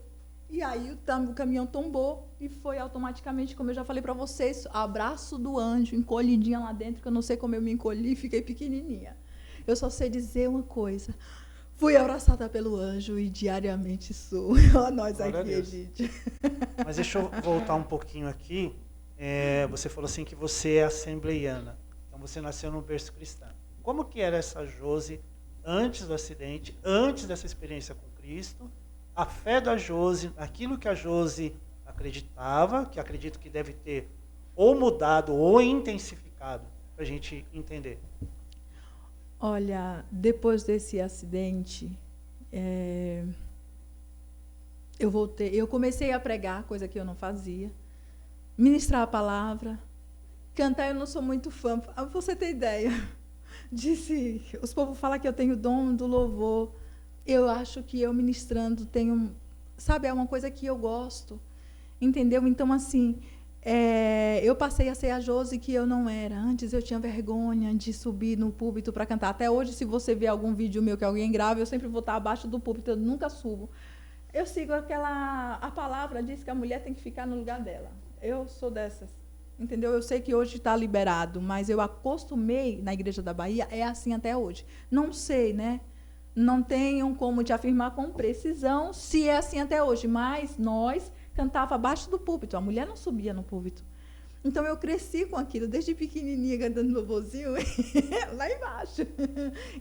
E aí o caminhão tombou e foi automaticamente, como eu já falei para vocês, abraço do anjo, encolhidinha lá dentro, que eu não sei como eu me encolhi, fiquei pequenininha. Eu só sei dizer uma coisa. Fui abraçada pelo anjo e diariamente sou. Olha nós aqui, Edith. Mas deixa eu voltar um pouquinho aqui. Você falou assim que você é assembleiana. Então você nasceu no berço cristão. Como que era essa Josi antes do acidente, antes dessa experiência com Cristo? A fé da Josi, aquilo que a Josi acreditava, que acredito que deve ter ou mudado ou intensificado, para a gente entender. Olha, depois desse acidente, eu comecei a pregar, coisa que eu não fazia, ministrar a palavra, cantar. Eu não sou muito fã, para você ter ideia. Os povos falam que eu tenho dom do louvor. Eu acho que eu ministrando tenho, sabe, é uma coisa que eu gosto, entendeu? Então, assim, eu passei a ser a Josi que eu não era. Antes eu tinha vergonha de subir no púlpito para cantar. Até hoje, se você ver algum vídeo meu que alguém grava, eu sempre vou estar abaixo do púlpito, eu nunca subo. Eu sigo a palavra diz que a mulher tem que ficar no lugar dela. Eu sou dessas, entendeu? Eu sei que hoje está liberado, mas eu acostumei na Igreja da Bahia, é assim até hoje. Não sei, né? Não tenho como te afirmar com precisão se é assim até hoje, mas nós cantava abaixo do púlpito, a mulher não subia no púlpito. Então eu cresci com aquilo, desde pequenininha, cantando louvorzinho, lá embaixo.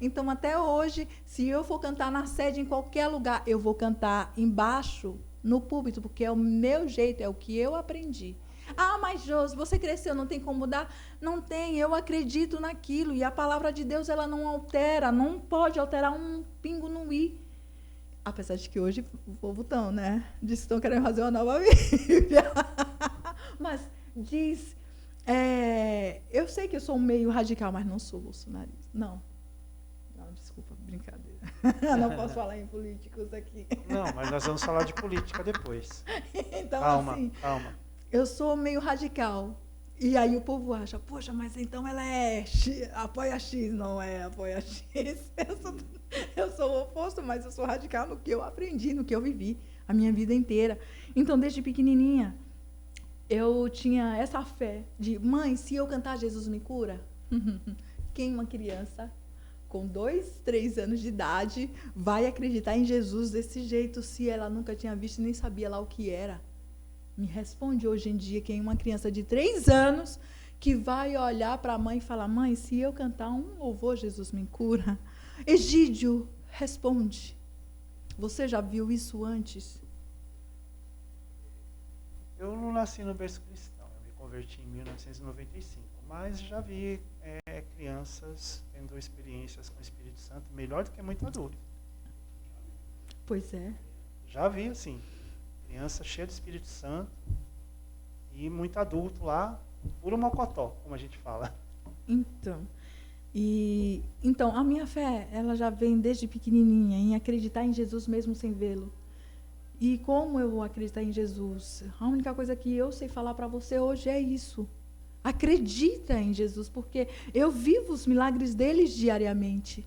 Então até hoje, se eu for cantar na sede, em qualquer lugar, eu vou cantar embaixo, no púlpito, porque é o meu jeito, é o que eu aprendi. Ah, mas Josi, você cresceu, não tem como mudar? Não tem, eu acredito naquilo. E a palavra de Deus, ela não altera, não pode alterar um pingo no i. Apesar de que hoje o povo estão, né? Diz que estão querendo fazer uma nova Bíblia. Mas diz, eu sei que eu sou meio radical, mas não sou bolsonarista. Não, desculpa, brincadeira. Não posso falar em políticos aqui. Não, mas nós vamos falar de política depois. Então, calma, assim, calma. Eu sou meio radical. E aí o povo acha, poxa, mas então ela apoia X. Não é apoia X. Eu sou o oposto, mas eu sou radical no que eu aprendi, no que eu vivi a minha vida inteira. Então, desde pequenininha, eu tinha essa fé de, mãe, se eu cantar Jesus me cura? Quem uma criança com 2, 3 anos de idade vai acreditar em Jesus desse jeito se ela nunca tinha visto e nem sabia lá o que era? Me responde hoje em dia quem uma criança de 3 anos que vai olhar para a mãe e falar, mãe, se eu cantar um louvor, Jesus me cura. Egídio, responde. Você já viu isso antes? Eu não nasci no berço cristão, eu me converti em 1995, mas já vi crianças tendo experiências com o Espírito Santo melhor do que muito adulto. Pois é. Já vi, assim, criança cheia de Espírito Santo e muito adulto lá, puro mocotó, como a gente fala. Então, a minha fé, ela já vem desde pequenininha, em acreditar em Jesus mesmo sem vê-lo. E como eu vou acreditar em Jesus? A única coisa que eu sei falar para você hoje é isso. Acredita em Jesus, porque eu vivo os milagres deles diariamente.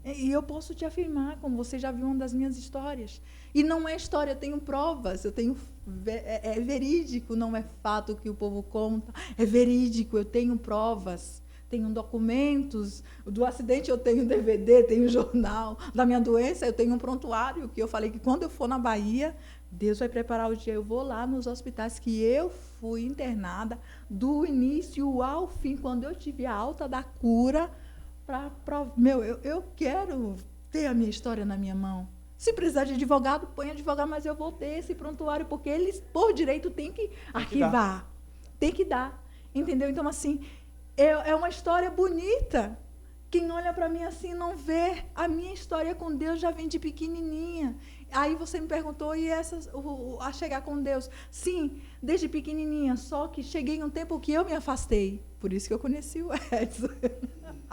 E eu posso te afirmar, como você já viu uma das minhas histórias. E não é história, eu tenho provas, é verídico, não é fato que o povo conta, é verídico, eu tenho provas, tenho documentos, do acidente eu tenho DVD, tenho jornal, da minha doença eu tenho um prontuário, que eu falei que quando eu for na Bahia, Deus vai preparar o dia, eu vou lá nos hospitais que eu fui internada, do início ao fim, quando eu tive a alta da cura, eu quero ter a minha história na minha mão. Se precisar de advogado, põe advogado, mas eu vou ter esse prontuário, porque eles, por direito, têm que arquivar. Tem que dar. Entendeu? Então, assim, é uma história bonita. Quem olha para mim assim não vê. A minha história com Deus já vem de pequenininha. Aí você me perguntou, e a chegar com Deus? Sim, desde pequenininha, só que cheguei em um tempo que eu me afastei. Por isso que eu conheci o Edson.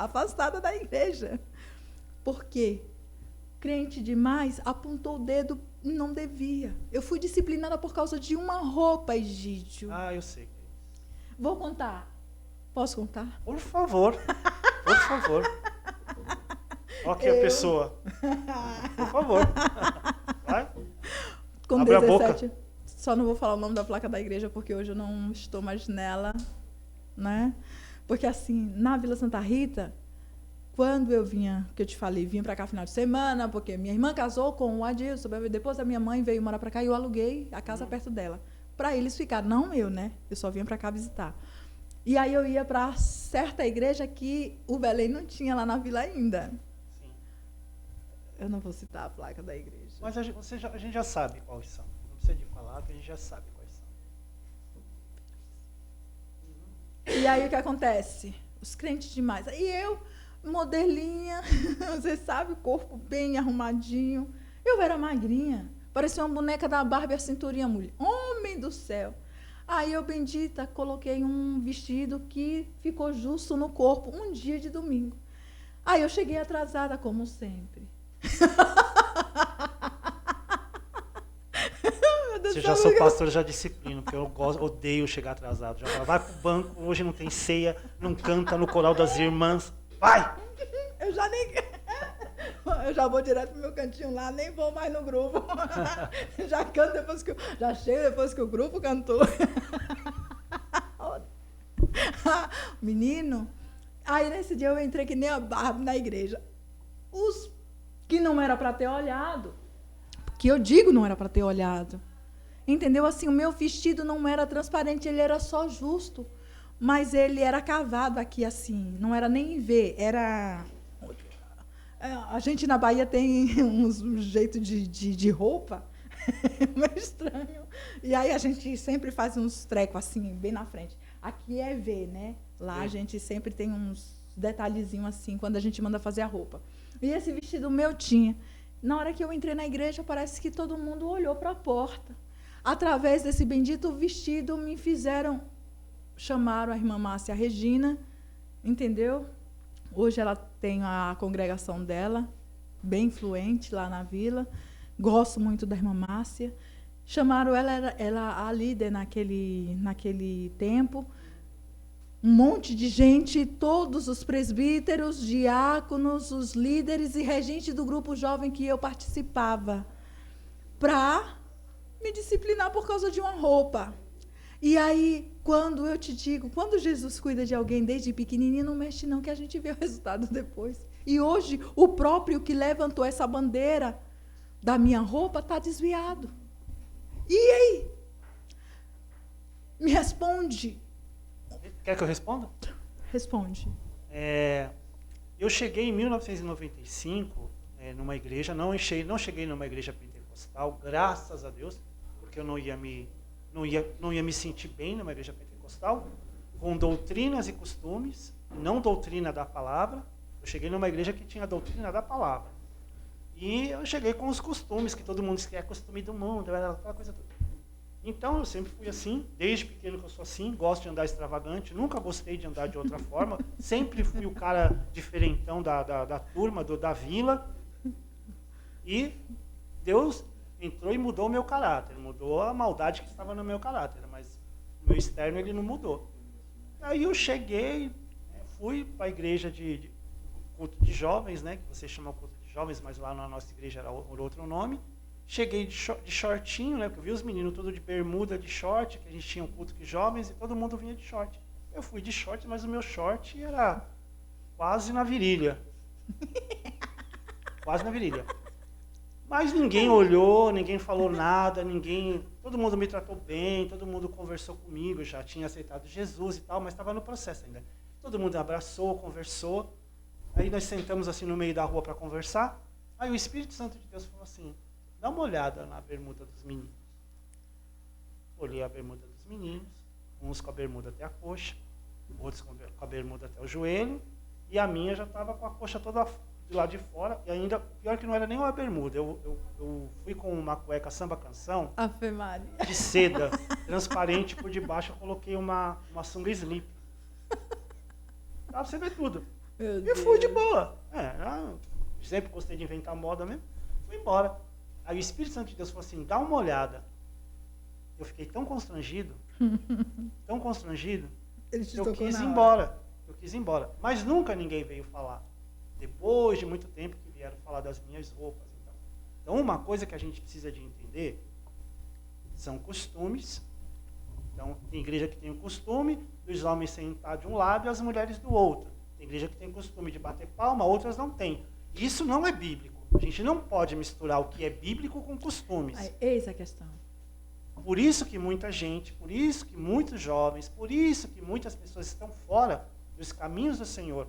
afastada da igreja. Por quê? Crente demais apontou o dedo e não devia. Eu fui disciplinada por causa de uma roupa, Egídio. Eu sei. Vou contar. Posso contar? Por favor. Por favor. Ok, a pessoa. Por favor. Vai. Com Abre 17. a boca. Só não vou falar o nome da placa da igreja, porque hoje eu não estou mais nela, né? Porque assim, na Vila Santa Rita, quando eu vinha, que eu te falei, vinha para cá final de semana, porque minha irmã casou com o Adilson, depois a minha mãe veio morar para cá e eu aluguei a casa perto dela. Para eles ficar, não eu, né? Eu só vinha para cá visitar. E aí eu ia para certa igreja que o Belém não tinha lá na vila ainda. Sim. Eu não vou citar a placa da igreja. Mas a gente já sabe quais são. Não precisa de falar, que a gente já sabe quais são. E aí o que acontece? Os crentes demais. E eu, modelinha, você sabe, corpo bem arrumadinho. Eu era magrinha, parecia uma boneca da Barbie, a cinturinha mulher. Homem do céu! Aí eu, bendita, coloquei um vestido que ficou justo no corpo, um dia de domingo. Aí eu cheguei atrasada, como sempre. Se eu já sou pastor, eu já disciplino, porque eu odeio chegar atrasado. Já falo, vai pro banco, hoje não tem ceia, não canta no coral das irmãs. Vai! Eu já vou direto pro meu cantinho lá, nem vou mais no grupo. Já canto depois que já chego depois que o grupo cantou. Menino, aí nesse dia eu entrei que nem a Barbie na igreja. Os que não era para ter olhado, que eu digo não era para ter olhado. Entendeu? Assim, o meu vestido não era transparente, ele era só justo. Mas ele era cavado aqui assim, não era nem V, era... A gente na Bahia tem um jeito de roupa meio estranho. E aí a gente sempre faz uns trecos assim, bem na frente. Aqui é V, né? Lá a gente sempre tem uns detalhezinhos assim, quando a gente manda fazer a roupa. E esse vestido meu tinha. Na hora que eu entrei na igreja, parece que todo mundo olhou para a porta. Através desse bendito vestido, me chamaram a irmã Márcia Regina, entendeu? Hoje ela tem a congregação dela, bem influente lá na vila. Gosto muito da irmã Márcia. Chamaram ela a líder naquele tempo. Um monte de gente, todos os presbíteros, diáconos, os líderes e regentes do grupo jovem que eu participava, para me disciplinar por causa de uma roupa. E aí, quando eu te digo, quando Jesus cuida de alguém desde pequenininho, não mexe não, que a gente vê o resultado depois. E hoje, o próprio que levantou essa bandeira da minha roupa está desviado. E aí? Me responde. Quer que eu responda? Responde. Eu cheguei em 1995 numa igreja, não cheguei numa igreja pentecostal, graças a Deus, porque eu não ia me sentir bem numa igreja pentecostal, com doutrinas e costumes, não doutrina da palavra. Eu cheguei numa igreja que tinha a doutrina da palavra. E eu cheguei com os costumes, que todo mundo diz que é costume do mundo, aquela coisa toda. Então, eu sempre fui assim, desde pequeno que eu sou assim, gosto de andar extravagante, nunca gostei de andar de outra forma, sempre fui o cara diferentão da turma, da vila. E Deus entrou e mudou o meu caráter, mudou a maldade que estava no meu caráter, mas o meu externo ele não mudou. Aí eu cheguei, fui para a igreja de culto de jovens, né, que vocês chamam culto de jovens, mas lá na nossa igreja era outro nome. Cheguei de shortinho, né, porque eu vi os meninos tudo de bermuda, de short, que a gente tinha um culto de jovens e todo mundo vinha de short. Eu fui de short, mas o meu short era quase na virilha. Quase na virilha. Mas ninguém olhou, ninguém falou nada, todo mundo me tratou bem, todo mundo conversou comigo, já tinha aceitado Jesus e tal, mas estava no processo ainda. Todo mundo abraçou, conversou. Aí nós sentamos assim no meio da rua para conversar. Aí o Espírito Santo de Deus falou assim: dá uma olhada na bermuda dos meninos. Olhei a bermuda dos meninos, uns com a bermuda até a coxa, outros com a bermuda até o joelho, e a minha já estava com a coxa toda de lá de fora, e ainda, pior que não era nem uma bermuda, eu fui com uma cueca samba canção, Ave Maria, de seda, transparente, por debaixo eu coloquei uma sunga slip. Dá pra você ver tudo. E fui de boa. Sempre gostei de inventar moda mesmo. Fui embora. Aí o Espírito Santo de Deus falou assim, dá uma olhada. Eu fiquei tão constrangido, eu quis ir embora. Mas nunca ninguém veio falar. Depois de muito tempo que vieram falar das minhas roupas. Então, uma coisa que a gente precisa de entender são costumes. Então, tem igreja que tem o costume dos homens sentar de um lado e as mulheres do outro. Tem igreja que tem o costume de bater palma, outras não têm. Isso não é bíblico. A gente não pode misturar o que é bíblico com costumes. Eis a questão. Por isso que muita gente, por isso que muitos jovens, por isso que muitas pessoas estão fora dos caminhos do Senhor.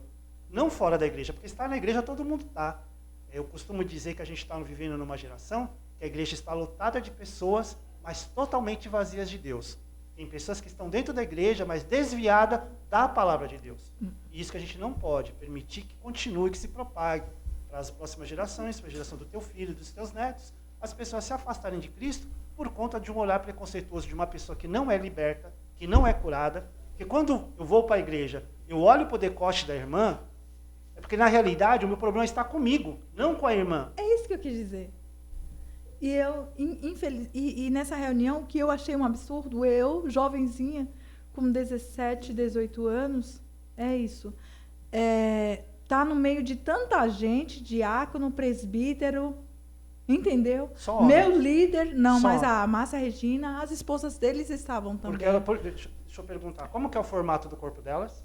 Não fora da igreja, porque estar na igreja todo mundo está. Eu costumo dizer que a gente está vivendo numa geração que a igreja está lotada de pessoas, mas totalmente vazias de Deus. Tem pessoas que estão dentro da igreja, mas desviadas da palavra de Deus. E isso que a gente não pode permitir que continue, que se propague para as próximas gerações, para a geração do teu filho, dos teus netos, as pessoas se afastarem de Cristo por conta de um olhar preconceituoso de uma pessoa que não é liberta, que não é curada. Porque quando eu vou para a igreja, eu olho para o decote da irmã, é porque na realidade o meu problema está comigo, não com a irmã. É isso que eu quis dizer. E eu, e nessa reunião, que eu achei um absurdo, eu, jovenzinha, com 17, 18 anos, é isso. Tá no meio de tanta gente, diácono, presbítero, entendeu? Só meu líder, não, Só. mas a Márcia Regina, as esposas deles estavam também. Deixa eu perguntar, como que é o formato do corpo delas?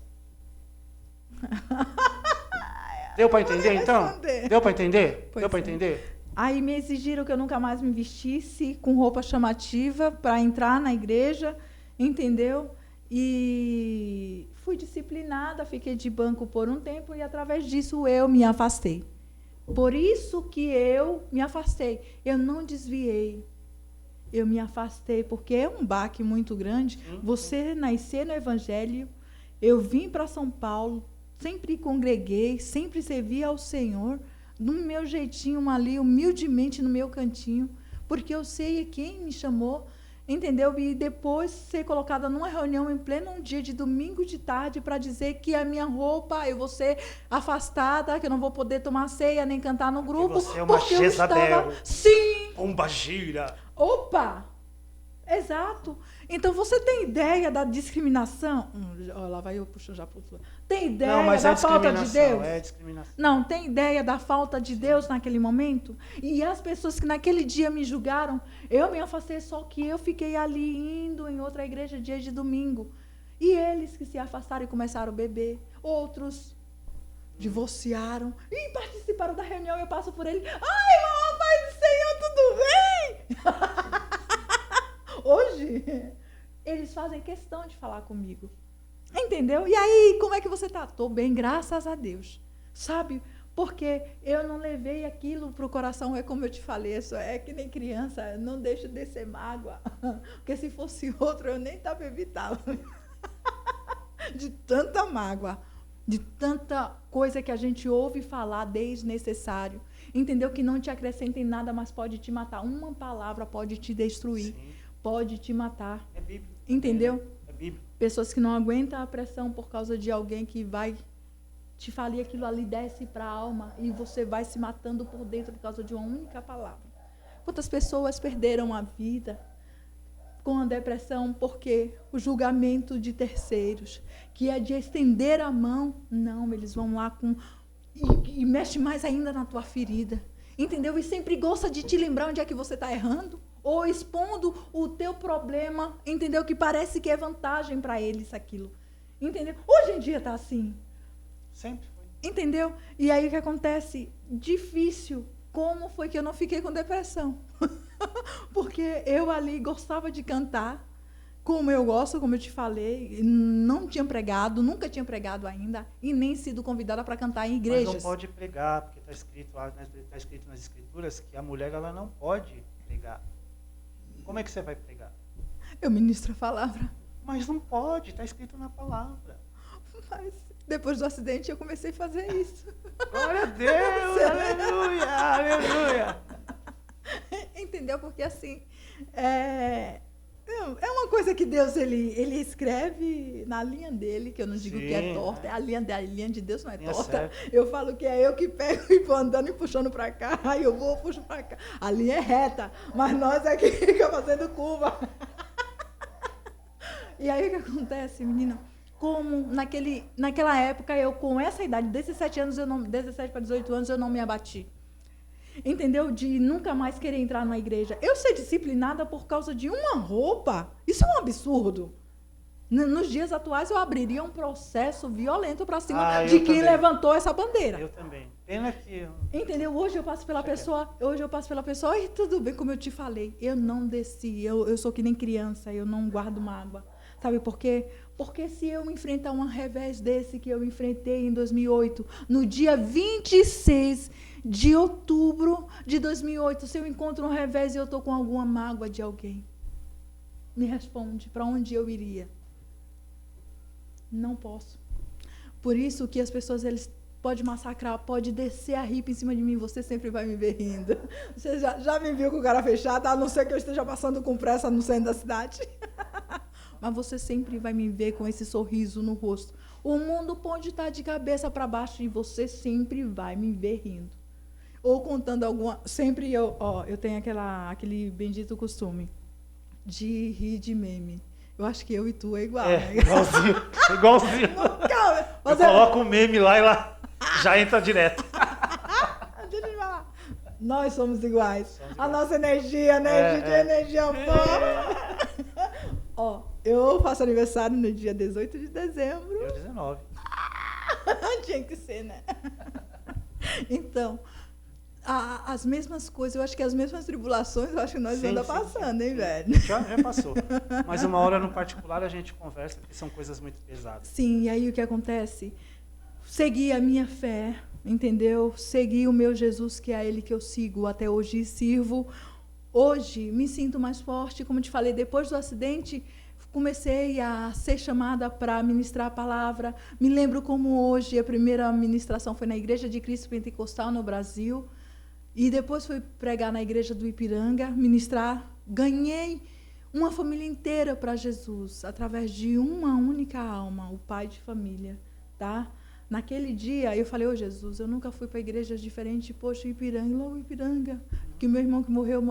Deu para entender, então? Deu para entender? Pois Deu para é. entender? Aí me exigiram que eu nunca mais me vestisse com roupa chamativa para entrar na igreja, entendeu? E fui disciplinada, fiquei de banco por um tempo e, através disso, eu me afastei. Por isso que eu me afastei. Eu não desviei. Eu me afastei, porque é um baque muito grande. Você nascer no Evangelho, eu vim para São Paulo, sempre congreguei, sempre servi ao Senhor, no meu jeitinho ali, humildemente no meu cantinho, porque eu sei quem me chamou, entendeu? E depois ser colocada numa reunião em pleno dia de domingo de tarde para dizer que a minha roupa, eu vou ser afastada, que eu não vou poder tomar ceia nem cantar no grupo. Você é uma porque eu Jezabel. estava... Sim! Pomba gira. Opa! Exato. Então, você tem ideia da discriminação? Lá vai eu puxando já para o... Tem ideia Não, mas da é falta de Deus? É discriminação. Não, tem ideia da falta de Deus naquele momento? E as pessoas que naquele dia me julgaram, eu me afastei, só que eu fiquei ali indo em outra igreja dia de domingo. E eles que se afastaram e começaram a beber. Outros divorciaram e participaram da reunião. Eu passo por ele. Ai, irmão, Pai do Senhor, tudo bem? Hoje, eles fazem questão de falar comigo. Entendeu? E aí, como é que você tá? Tô bem, graças a Deus. Sabe? Porque eu não levei aquilo pro coração. É como eu te falei, é que nem criança, não deixo descer mágoa. Porque se fosse outro, eu nem tava evitando. De tanta mágoa, de tanta coisa que a gente ouve falar desnecessário. Entendeu? Que não te acrescenta em nada, mas pode te matar. Uma palavra pode te destruir. Sim. Pode te matar. É bíblico. Entendeu? É bíblico. Pessoas que não aguentam a pressão por causa de alguém que vai te falar, e aquilo ali desce para a alma e você vai se matando por dentro por causa de uma única palavra. Quantas pessoas perderam a vida com a depressão porque o julgamento de terceiros, que é de estender a mão, não, eles vão lá e mexe mais ainda na tua ferida. Entendeu? E sempre gosta de te lembrar onde é que você está errando, ou expondo o teu problema, entendeu? Que parece que é vantagem para eles aquilo. Entendeu? Hoje em dia está assim. Sempre foi. Entendeu? E aí o que acontece? Difícil. Como foi que eu não fiquei com depressão? Porque eu ali gostava de cantar, como eu gosto, como eu te falei, não tinha pregado, nunca tinha pregado ainda, e nem sido convidada para cantar em igrejas. Mas não pode pregar, porque está escrito nas Escrituras que a mulher ela não pode pregar. Como é que você vai pregar? Eu ministro a palavra. Mas não pode, está escrito na palavra. Mas depois do acidente eu comecei a fazer isso. Glória a Deus, aleluia, aleluia. Entendeu? Porque assim, É uma coisa que Deus, ele escreve na linha dele, que eu não digo que é torta, a linha de Deus não é torta. Eu falo que é eu que pego e vou andando e puxando para cá, aí eu vou, puxo para cá. A linha é reta, mas nós é que fica fazendo curva. E aí o que acontece, menina? Como naquela época, eu com essa idade, 17 para 18 anos, eu não me abati. Entendeu? De nunca mais querer entrar numa igreja. Eu ser disciplinada por causa de uma roupa, isso é um absurdo. Nos dias atuais, eu abriria um processo violento para cima de quem levantou essa bandeira. Eu também. Pena que... Entendeu? Hoje eu passo pela pessoa, e tudo bem, como eu te falei, eu não desci, eu sou que nem criança, eu não guardo mágoa. Sabe por quê? Porque se eu enfrentar um revés desse que eu enfrentei em 2008, no dia 26 de outubro de 2008, se eu encontro um revés e eu estou com alguma mágoa de alguém, me responde, para onde eu iria? Não posso. Por isso que as pessoas, eles podem massacrar, pode descer a ripa em cima de mim, você sempre vai me ver rindo. Você já me viu com o cara fechado, a não ser que eu esteja passando com pressa no centro da cidade. Mas você sempre vai me ver com esse sorriso no rosto. O mundo pode estar de cabeça para baixo e você sempre vai me ver rindo. Ou contando alguma... Sempre eu tenho aquele bendito costume de rir de meme. Eu acho que eu e tu é igual. É, né? Igualzinho. Eu coloco o meme lá e lá já entra direto. Deixa eu te falar. Nós somos iguais. A nossa energia, né? Energia boa. Eu faço aniversário no dia 18 de dezembro. Eu 19. Tinha que ser, né? Então, as mesmas coisas, eu acho que as mesmas tribulações, eu acho que nós andamos passando, hein, velho? Já passou. Mas uma hora no particular a gente conversa, porque são coisas muito pesadas. Sim, e aí o que acontece? Segui a minha fé, entendeu? Segui o meu Jesus, que é ele que eu sigo até hoje e sirvo. Hoje me sinto mais forte, como te falei, depois do acidente, comecei a ser chamada para ministrar a palavra. Me lembro como hoje a primeira ministração foi na Igreja de Cristo Pentecostal no Brasil. E depois fui pregar na Igreja do Ipiranga, ministrar. Ganhei uma família inteira para Jesus, através de uma única alma, o pai de família. Tá? Naquele dia, eu falei, Jesus, eu nunca fui para igrejas diferentes, poxa, Ipiranga, logo Ipiranga. Que meu irmão que morreu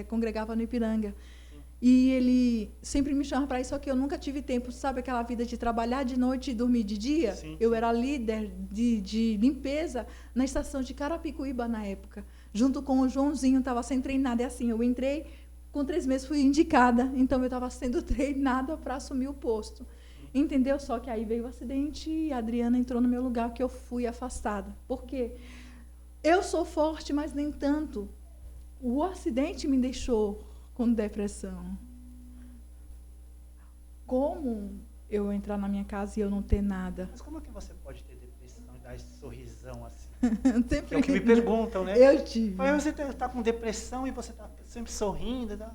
congregava no Ipiranga. E ele sempre me chama para isso, só que eu nunca tive tempo, sabe aquela vida de trabalhar de noite e dormir de dia? Sim. Eu era líder de limpeza na estação de Carapicuíba na época, junto com o Joãozinho, estava sendo treinada. É assim, eu entrei, com 3 meses fui indicada, então eu estava sendo treinada para assumir o posto. Entendeu? Só que aí veio o acidente e a Adriana entrou no meu lugar, que eu fui afastada. Por quê? Eu sou forte, mas nem tanto. O acidente me deixou com depressão. Como eu entrar na minha casa e eu não ter nada? Mas como é que você pode ter depressão e dar esse sorrisão assim? Sempre é o que me perguntam, né? Eu tive. Mas você está com depressão e você está sempre sorrindo, tá?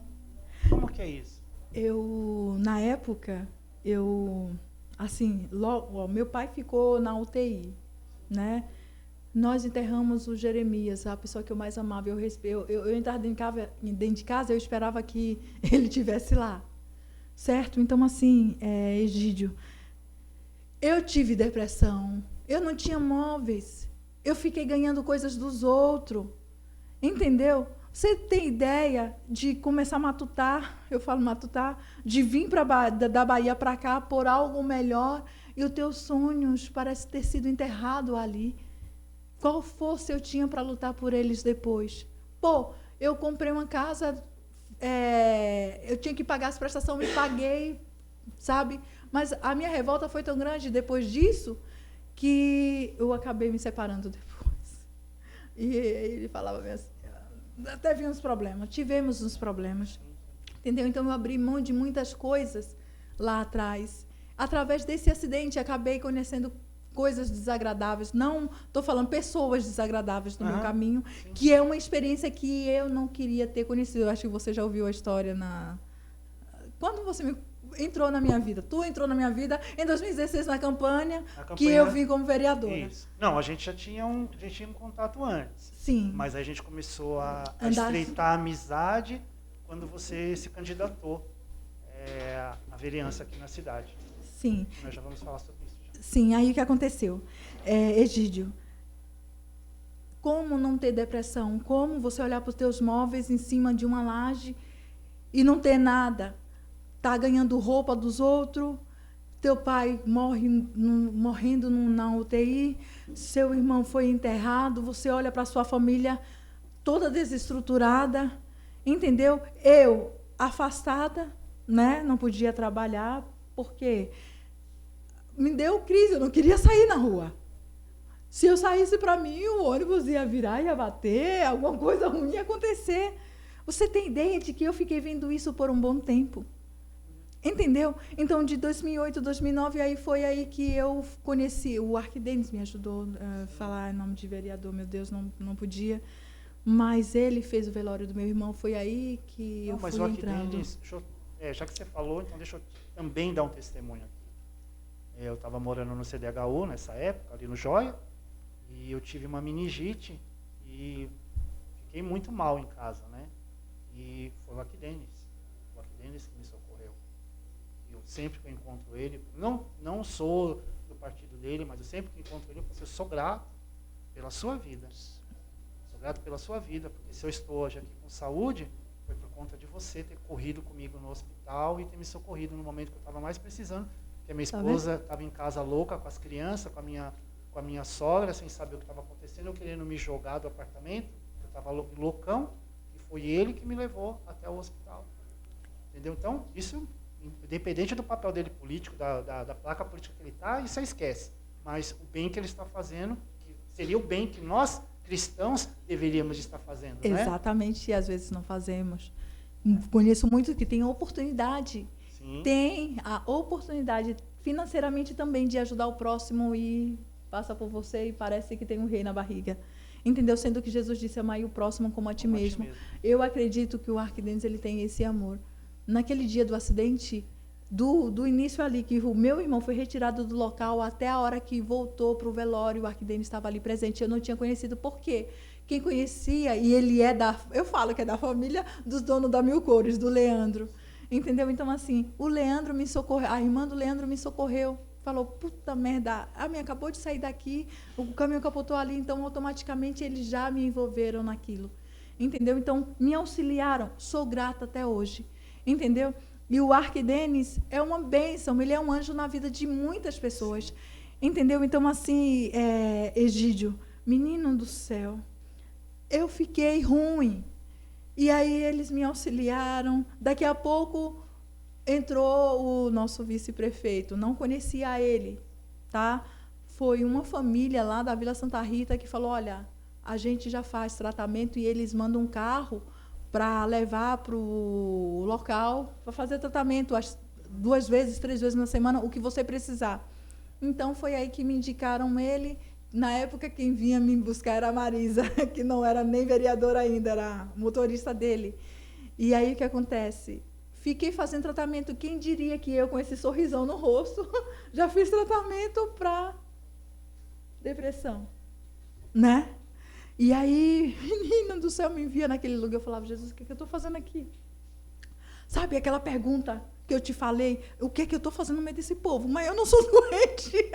Como que é isso? Na época, assim, logo, meu pai ficou na UTI, né? Nós enterramos o Jeremias, a pessoa que eu mais amava. Eu entrava dentro de casa, eu esperava que ele estivesse lá, certo? Então, assim, Egídio, eu tive depressão, eu não tinha móveis, eu fiquei ganhando coisas dos outros, entendeu? Você tem ideia de começar a matutar, eu falo matutar, de vir da Bahia para cá por algo melhor, e os teus sonhos parecem ter sido enterrados ali. Qual força eu tinha para lutar por eles depois? Pô, eu comprei uma casa, eu tinha que pagar as prestações, me paguei, sabe? Mas a minha revolta foi tão grande depois disso que eu acabei me separando depois. E ele falava assim, até vi uns problemas, tivemos uns problemas, entendeu? Então eu abri mão de muitas coisas lá atrás. Através desse acidente, acabei conhecendo coisas desagradáveis, não estou falando pessoas desagradáveis no meu caminho, sim. Que é uma experiência que eu não queria ter conhecido. Eu acho que você já ouviu a história quando você entrou na minha vida. Tu entrou na minha vida em 2016 na campanha que eu vim como vereadora. Isso. Não, a gente já tinha um contato antes. Sim. Mas a gente começou a estreitar a amizade quando você se candidatou. a vereança aqui na cidade. Sim. Nós já vamos falar sobre isso. Já. Sim, aí o que aconteceu? Egídio, como não ter depressão? Como você olhar para os teus móveis em cima de uma laje e não ter nada? Tá ganhando roupa dos outros, teu pai morrendo na UTI, seu irmão foi enterrado, você olha para a sua família toda desestruturada, entendeu? Eu, afastada, né? Não podia trabalhar, porque me deu crise, eu não queria sair na rua. Se eu saísse para mim, o ônibus ia virar, ia bater, alguma coisa ruim ia acontecer. Você tem ideia de que eu fiquei vendo isso por um bom tempo? Entendeu? Então, de 2008, 2009, aí foi aí que eu conheci. O Arquidenis me ajudou a falar em nome de vereador, meu Deus, não podia. Mas ele fez o velório do meu irmão, foi aí que eu fui entrando. Mas o Arquidenis, já que você falou, então deixa eu também dar um testemunho aqui. Eu estava morando no CDHU nessa época, ali no Joia, e eu tive uma meningite e fiquei muito mal em casa, né? E foi o Arquidenis que me socorreu. Eu sempre que eu encontro ele, não sou do partido dele, mas eu sempre que encontro ele, eu sou grato pela sua vida. Sou grato pela sua vida, porque se eu estou hoje aqui com saúde, foi por conta de você ter corrido comigo no hospital e ter me socorrido no momento que eu estava mais precisando, porque a minha esposa estava em casa louca com as crianças, com a minha sogra, sem saber o que estava acontecendo, eu querendo me jogar do apartamento, eu estava loucão, e foi ele que me levou até o hospital. Entendeu? Então, isso, independente do papel dele político, da placa política que ele está, isso você esquece. Mas o bem que ele está fazendo, que seria o bem que nós, cristãos, deveríamos estar fazendo. Exatamente, né? E às vezes não fazemos. Conheço muitos que têm a oportunidade. Sim. Tem a oportunidade financeiramente também de ajudar o próximo e passa por você e parece que tem um rei na barriga. Entendeu? Sendo que Jesus disse, amai o próximo como a ti mesmo. Eu acredito que o Arquidenis, ele tem esse amor. Naquele dia do acidente, do início ali, que o meu irmão foi retirado do local, até a hora que voltou para o velório, o Arquidenis estava ali presente. Eu não tinha conhecido. Por quê? Quem conhecia, e ele eu falo que é da família dos donos da Mil Cores, do Leandro. Entendeu? Então, assim, o Leandro me socorreu, a irmã do Leandro me socorreu. Falou, puta merda, a minha acabou de sair daqui, o caminhão capotou ali, então automaticamente eles já me envolveram naquilo. Entendeu? Então, me auxiliaram. Sou grata até hoje. Entendeu? E o Arquidenis é uma bênção, ele é um anjo na vida de muitas pessoas. Entendeu? Então, assim, Egídio, menino do céu, eu fiquei ruim. E aí eles me auxiliaram. Daqui a pouco entrou o nosso vice-prefeito. Não conhecia ele, tá? Foi uma família lá da Vila Santa Rita que falou, olha, a gente já faz tratamento e eles mandam um carro para levar para o local, para fazer tratamento 2 vezes, 3 vezes na semana, o que você precisar. Então, foi aí que me indicaram ele. Na época, quem vinha me buscar era a Marisa, que não era nem vereadora ainda, era motorista dele. E aí, o que acontece? Fiquei fazendo tratamento. Quem diria que eu, com esse sorrisão no rosto, já fiz tratamento para depressão, né? E aí, menina do céu, me via naquele lugar, eu falava, Jesus, o que eu estou fazendo aqui? Sabe, aquela pergunta que eu te falei, o que eu estou fazendo no meio desse povo? Mas eu não sou doente.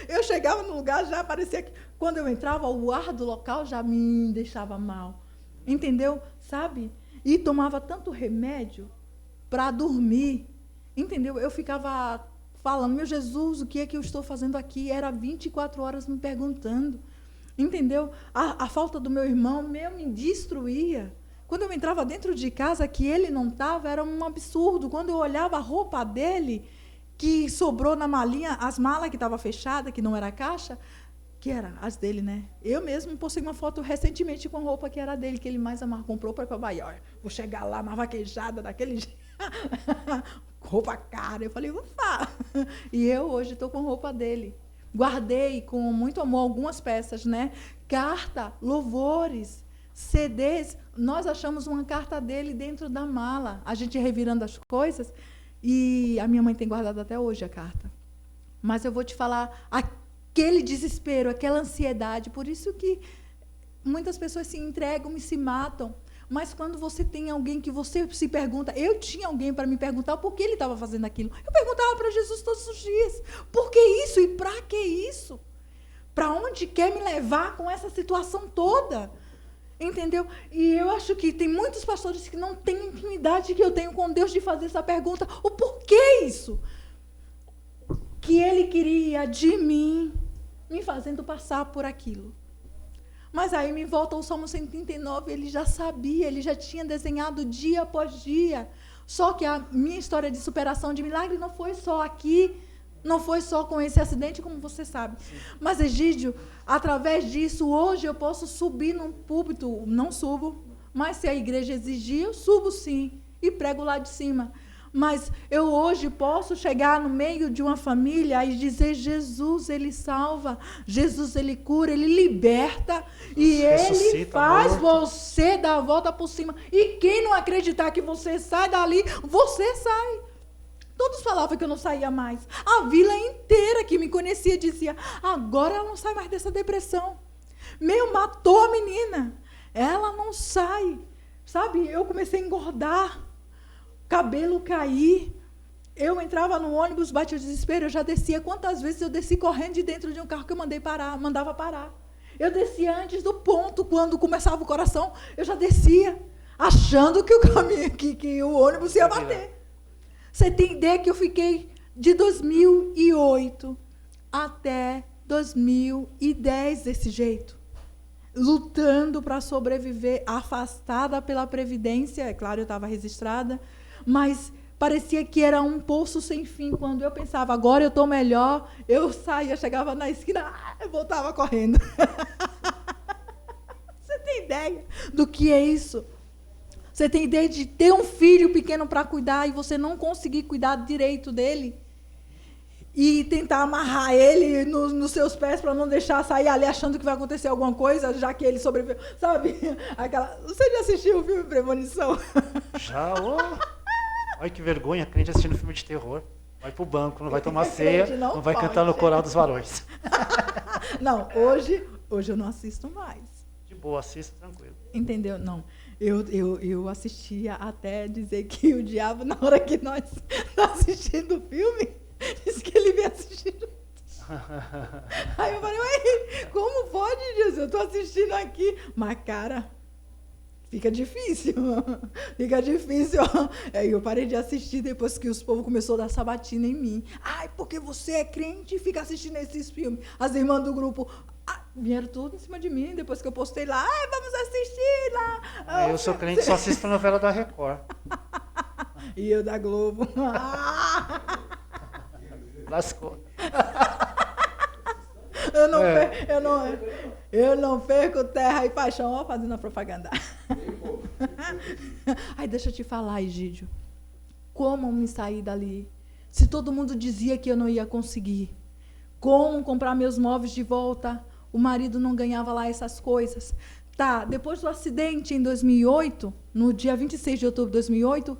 Eu chegava no lugar, já parecia que, quando eu entrava, o ar do local já me deixava mal. Entendeu? Sabe? E tomava tanto remédio para dormir. Entendeu? Eu ficava falando, meu Jesus, o que é que eu estou fazendo aqui? Era 24 horas me perguntando. Entendeu? A falta do meu irmão me destruía. Quando eu entrava dentro de casa, que ele não estava, era um absurdo. Quando eu olhava a roupa dele, que sobrou na malinha, as malas que estavam fechadas, que não era caixa, que era as dele, né? Eu mesmo postei uma foto recentemente com a roupa que era dele, que ele mais amava, comprou para ir para a Bahia. Olha, vou chegar lá na vaquejada, daquele jeito. Roupa cara. Eu falei, ufa! E eu hoje estou com roupa dele. Guardei com muito amor algumas peças, né? Carta, louvores, CDs. Nós achamos uma carta dele dentro da mala. A gente revirando as coisas. E a minha mãe tem guardado até hoje a carta. Mas eu vou te falar, aquele desespero, aquela ansiedade, por isso que muitas pessoas se entregam e se matam. Mas quando você tem alguém que você se pergunta, eu tinha alguém para me perguntar por que ele estava fazendo aquilo. Eu perguntava para Jesus todos os dias, por que isso e para que isso? Para onde quer me levar com essa situação toda? Entendeu? E eu acho que tem muitos pastores que não têm intimidade que eu tenho com Deus de fazer essa pergunta, o porquê isso? Que ele queria de mim, me fazendo passar por aquilo. Mas aí me volta o Salmo 139, ele já sabia, ele já tinha desenhado dia após dia. Só que a minha história de superação de milagre não foi só aqui, não foi só com esse acidente, como você sabe. Sim. Mas, Egídio, através disso, hoje eu posso subir num púlpito, não subo, mas se a igreja exigir, eu subo sim, e prego lá de cima. Mas eu hoje posso chegar no meio de uma família e dizer, Jesus, ele salva, Jesus, ele cura, ele liberta, e ele faz você dar a volta por cima. E quem não acreditar que você sai dali, você sai. Todos falavam que eu não saía mais. A vila inteira que me conhecia dizia, agora ela não sai mais dessa depressão. Matou a menina. Ela não sai. Sabe, eu comecei a engordar. Cabelo cair, eu entrava no ônibus, batia o desespero, eu já descia. Quantas vezes eu desci correndo de dentro de um carro que eu mandava parar. Eu descia antes do ponto, quando começava o coração, eu já descia, achando que o caminho, que o ônibus ia bater. Você tem ideia que eu fiquei de 2008 até 2010 desse jeito? Lutando para sobreviver, afastada pela Previdência, é claro, eu estava registrada, mas parecia que era um poço sem fim. Quando eu pensava, agora eu estou melhor, eu saía, chegava na esquina, eu voltava correndo. Você tem ideia do que é isso? Você tem ideia de ter um filho pequeno para cuidar e você não conseguir cuidar direito dele? E tentar amarrar ele nos seus pés para não deixar sair ali achando que vai acontecer alguma coisa, já que ele sobreviveu. Sabe? Você já assistiu o filme Premonição? Já, Olha que vergonha, crente assistindo filme de terror. Vai pro banco, não vai tomar ceia, não vai cantar no coral dos varões. Não, hoje eu não assisto mais. De boa, assisto tranquilo. Entendeu? Não. Eu assistia até dizer que o diabo, na hora que nós estamos assistindo o filme, disse que ele veio assistir. Aí eu falei, ué, como pode, Jesus? Eu estou assistindo aqui. Mas, cara, fica difícil. Fica difícil. Aí eu parei de assistir depois que os povos começaram a dar sabatina em mim. Ai, porque você é crente e fica assistindo esses filmes. As irmãs do grupo vieram tudo em cima de mim, depois que eu postei lá. Ai, vamos assistir lá. Eu sou crente, só assisto a novela da Record. E eu da Globo. Lascou. Eu não perco terra e paixão, ó, fazendo a propaganda. Aí deixa eu te falar, Egídio, como me sair dali? Se todo mundo dizia que eu não ia conseguir, como comprar meus móveis de volta? O marido não ganhava lá essas coisas. Tá, depois do acidente em 2008, no dia 26 de outubro de 2008,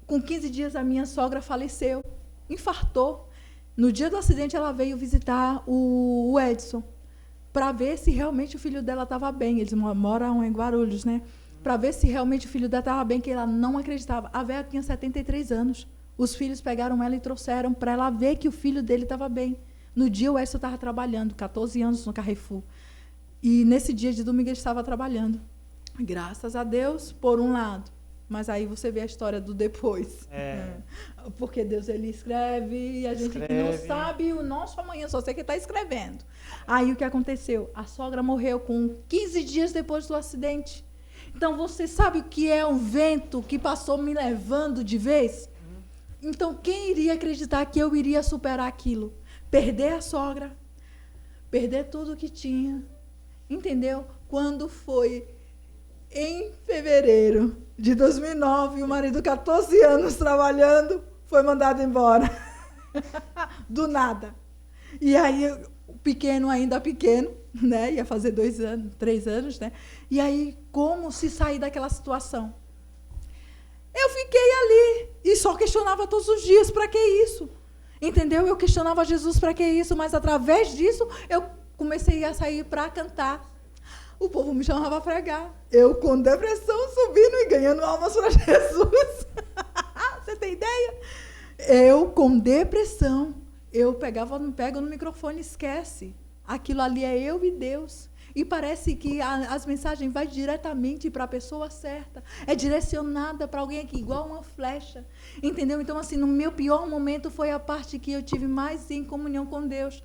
com 15 dias a minha sogra faleceu, infartou. No dia do acidente, ela veio visitar o Edson, para ver se realmente o filho dela estava bem. Eles moram em Guarulhos, né? Para ver se realmente o filho dela estava bem, que ela não acreditava. A velha tinha 73 anos. Os filhos pegaram ela e trouxeram para ela ver que o filho dele estava bem. No dia, o Edson estava trabalhando, 14 anos no Carrefour. E nesse dia de domingo, ele estava trabalhando. Graças a Deus, por um lado. Mas aí você vê a história do depois. Porque Deus, ele escreve e a gente não sabe o nosso amanhã, só sei que está escrevendo. Aí o que aconteceu? A sogra morreu com 15 dias depois do acidente. Então você sabe o que é um vento que passou me levando de vez? Então quem iria acreditar que eu iria superar aquilo? Perder a sogra, perder tudo que tinha. Entendeu? Quando foi em fevereiro de 2009, o marido, 14 anos trabalhando, foi mandado embora. Do nada. E aí, o pequeno, ainda pequeno, né? Ia fazer 2 anos, 3 anos, né? E aí, como se sair daquela situação? Eu fiquei ali e só questionava todos os dias, para que isso? Entendeu? Eu questionava Jesus, para que isso? Mas através disso, eu comecei a sair para cantar. o povo me chamava para pregar. Eu com depressão, subindo e ganhando almas para Jesus. Você tem ideia? Eu com depressão, eu pego no microfone e esquece. Aquilo ali é eu e Deus. E parece que as mensagens vão diretamente para a pessoa certa. É direcionada para alguém aqui, igual uma flecha. Entendeu? Então, assim, no meu pior momento foi a parte que eu tive mais em comunhão com Deus.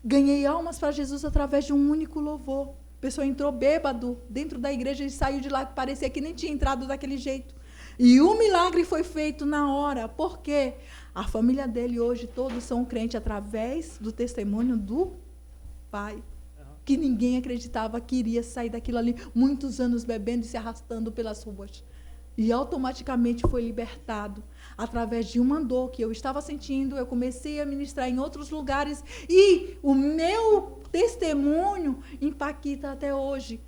Ganhei almas para Jesus através de um único louvor. A pessoa entrou bêbado dentro da igreja e saiu de lá que parecia que nem tinha entrado daquele jeito. E o milagre foi feito na hora. Por quê? A família dele hoje, todos são crentes através do testemunho do pai. Que ninguém acreditava que iria sair daquilo ali, muitos anos bebendo e se arrastando pelas ruas. E automaticamente foi libertado. Através de uma dor que eu estava sentindo, eu comecei a ministrar em outros lugares e o meu testemunho impacta até hoje.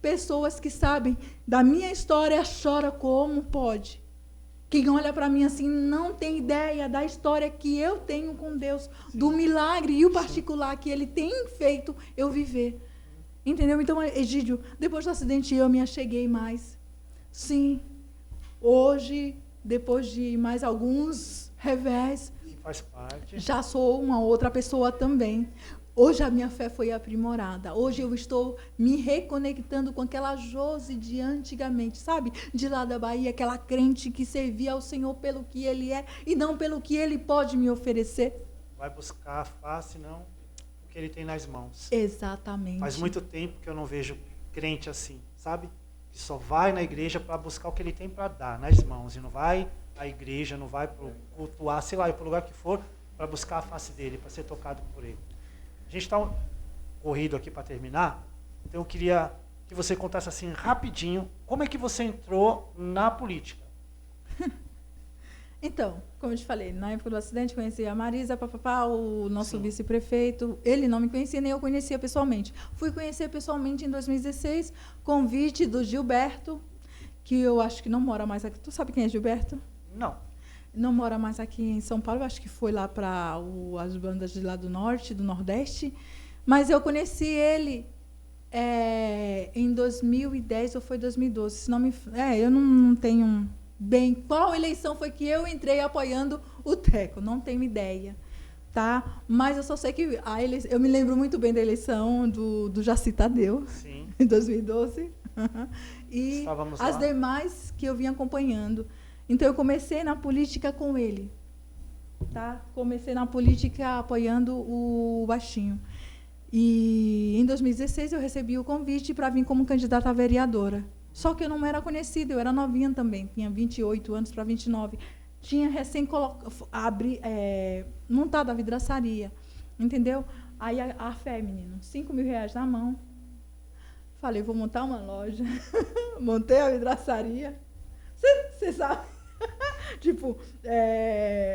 Pessoas que sabem da minha história choram como pode. Quem olha para mim assim não tem ideia da história que eu tenho com Deus, do milagre e o particular que Ele tem feito eu viver. Entendeu? Então, Egídio, depois do acidente eu me acheguei mais. Sim, hoje, depois de mais alguns revés, faz parte. Já sou uma outra pessoa também. Hoje a minha fé foi aprimorada. Hoje eu estou me reconectando com aquela Josi de antigamente, sabe? De lá da Bahia, aquela crente que servia ao Senhor pelo que Ele é e não pelo que Ele pode me oferecer. Vai buscar a face, não o que Ele tem nas mãos. Exatamente. Faz muito tempo que eu não vejo crente assim, sabe? Que só vai na igreja para buscar o que Ele tem para dar nas mãos. E não vai à igreja, não vai para cultuar, sei lá, para o lugar que for, para buscar a face dEle, para ser tocado por Ele. A gente está corrido aqui para terminar, então eu queria que você contasse assim rapidinho como é que você entrou na política. Então, como eu te falei, na época do acidente conheci a Marisa, o nosso Sim. vice-prefeito. Ele não me conhecia, nem eu conhecia pessoalmente. Fui conhecer pessoalmente em 2016, convite do Gilberto, que eu acho que não mora mais aqui. Tu sabe quem é Gilberto? Não. Não mora mais aqui em São Paulo, eu acho que foi lá para as bandas de lá do Norte, do Nordeste. Mas eu conheci ele em 2010 ou foi 2012. Se não me, eu não tenho bem qual eleição foi que eu entrei apoiando o Teco, não tenho ideia. Tá? Mas eu só sei que eu me lembro muito bem da eleição do Jaci Tadeu, Sim. em 2012. E Estávamos as lá. demais que eu vim acompanhando. Então, eu comecei na política com ele. Tá? Comecei na política apoiando o Baixinho. E em 2016 eu recebi o convite para vir como candidata a vereadora. Só que eu não era conhecida, eu era novinha também, tinha 28 anos para 29. Tinha recém montado a vidraçaria, entendeu? Aí a fé, menino, R$5.000 na mão. Falei, vou montar uma loja. Montei a vidraçaria. Você sabe? Tipo,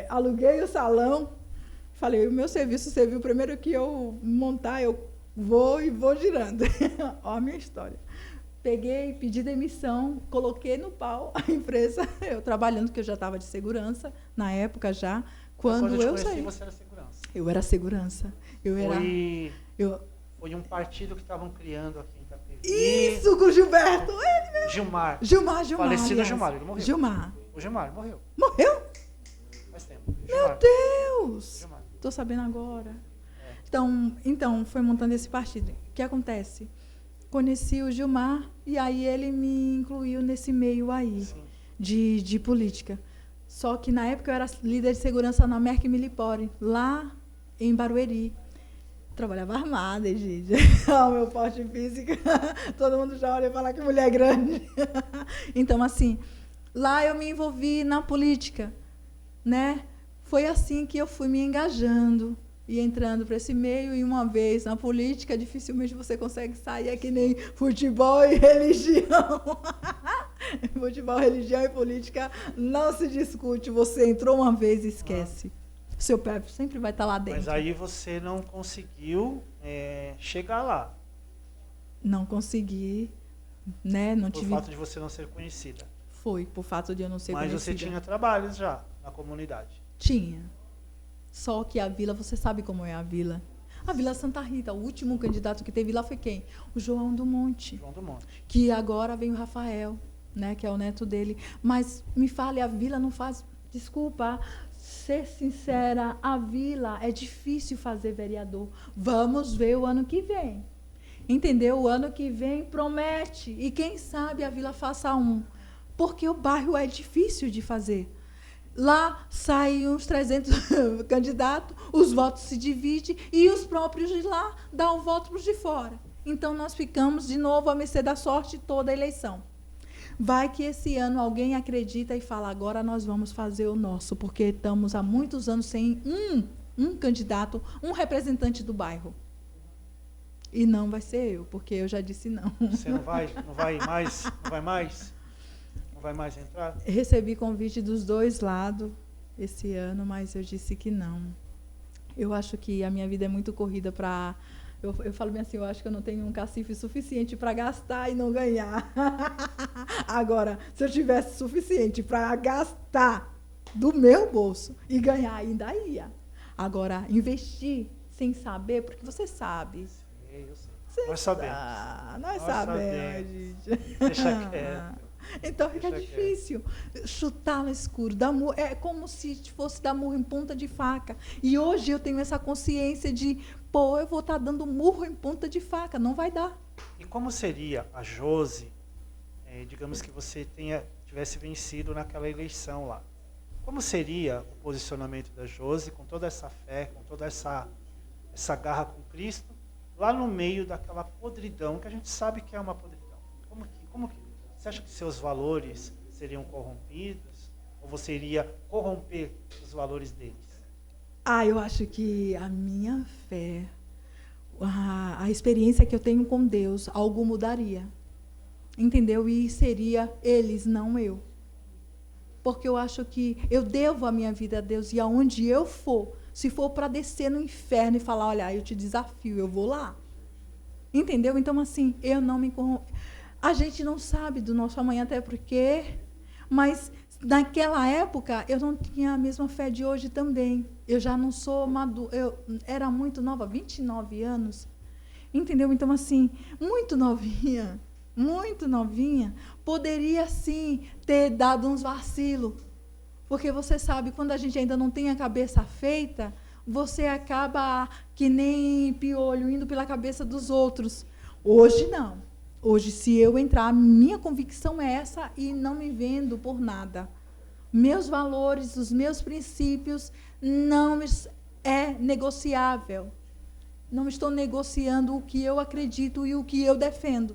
aluguei o salão. Falei, o meu serviço, você viu, primeiro que eu montar, eu vou girando. Ó a minha história. Peguei, pedi demissão, coloquei no pau a empresa, eu trabalhando, que eu já estava de segurança, na época já. Quando eu conheci, saí. você era segurança. Eu era segurança. Foi um partido que estavam criando aqui em Itapevi. Isso, com o Gilberto. Ele mesmo. Gilmar. Gilmar. Falecido aliás. Gilmar, ele morreu. Gilmar. O Gilmar morreu. Morreu? Faz tempo. Meu Gilmar. Deus! Gilmar. Estou sabendo agora. Então, foi montando esse partido. O que acontece? Conheci o Gilmar e aí ele me incluiu nesse meio aí de política. Só que na época eu era líder de segurança na Merck Milipore, lá em Barueri. Trabalhava armada, gente. O meu porte físico. Todo mundo já olha e fala que mulher grande. Então, assim, lá eu me envolvi na política, né? Foi assim que eu fui me engajando e entrando para esse meio. E uma vez na política, dificilmente você consegue sair. É que nem futebol e religião. Futebol, religião e política não se discute. Você entrou uma vez e esquece. Seu pé sempre vai estar lá dentro. Mas aí você não conseguiu chegar lá. Não consegui, né? Não tive. Por fato de você não ser conhecida. Foi, por fato de eu não ser Mas conhecida. você tinha trabalhos já na comunidade. Tinha. Só que a vila, você sabe como é a vila. A Vila Santa Rita, o último candidato que teve lá foi quem? O João do Monte. João do Monte. Que agora vem o Rafael, né, que é o neto dele. Mas me fale, a Vila não faz... Desculpa, ser sincera, a Vila é difícil fazer vereador. Vamos ver o ano que vem. Entendeu? O ano que vem promete. E quem sabe a Vila faça um. Porque o bairro é difícil de fazer. Lá saem uns 300 candidatos, os votos se dividem e os próprios de lá dão o voto para os de fora. Então, nós ficamos, de novo, à mercê da sorte toda a eleição. Vai que esse ano alguém acredita e fala, agora nós vamos fazer o nosso, porque estamos há muitos anos sem um candidato, um representante do bairro. E não vai ser eu, porque eu já disse não. Você não vai mais? Não vai mais? Vai mais entrar? Recebi convite dos dois lados esse ano, mas eu disse que não. Eu acho que a minha vida é muito corrida para... Eu falo bem assim, eu acho que eu não tenho um cacife suficiente para gastar e não ganhar. Agora, se eu tivesse suficiente para gastar do meu bolso e ganhar, ainda ia. Agora, investir sem saber, porque você sabe. Eu sei. Nós sabemos. Nós sabemos, gente. Deixa quieto. Então fica difícil chutar no escuro. É como se fosse dar murro em ponta de faca. E hoje eu tenho essa consciência de, eu vou estar dando murro em ponta de faca. Não vai dar. E como seria a Josi, digamos que você tivesse vencido naquela eleição lá? Como seria o posicionamento da Josi com toda essa fé, com toda essa garra com Cristo, lá no meio daquela podridão, que a gente sabe que é uma podridão? Como que você acha que seus valores seriam corrompidos? Ou você iria corromper os valores deles? Eu acho que a minha fé, a experiência que eu tenho com Deus, algo mudaria. Entendeu? E seria eles, não eu. Porque eu acho que eu devo a minha vida a Deus. E aonde eu for, se for para descer no inferno e falar, olha, eu te desafio, eu vou lá. Entendeu? Então, assim, eu não me corrompo. A gente não sabe do nosso amanhã, até porque... Mas, naquela época, eu não tinha a mesma fé de hoje também. Eu já não sou madura. Eu era muito nova, 29 anos. Entendeu? Então, assim, muito novinha, poderia, sim, ter dado uns vacilos. Porque você sabe, quando a gente ainda não tem a cabeça feita, você acaba que nem piolho, indo pela cabeça dos outros. Hoje, não. Hoje, se eu entrar, minha convicção é essa e não me vendo por nada. Meus valores, os meus princípios, não é negociável. Não estou negociando o que eu acredito e o que eu defendo.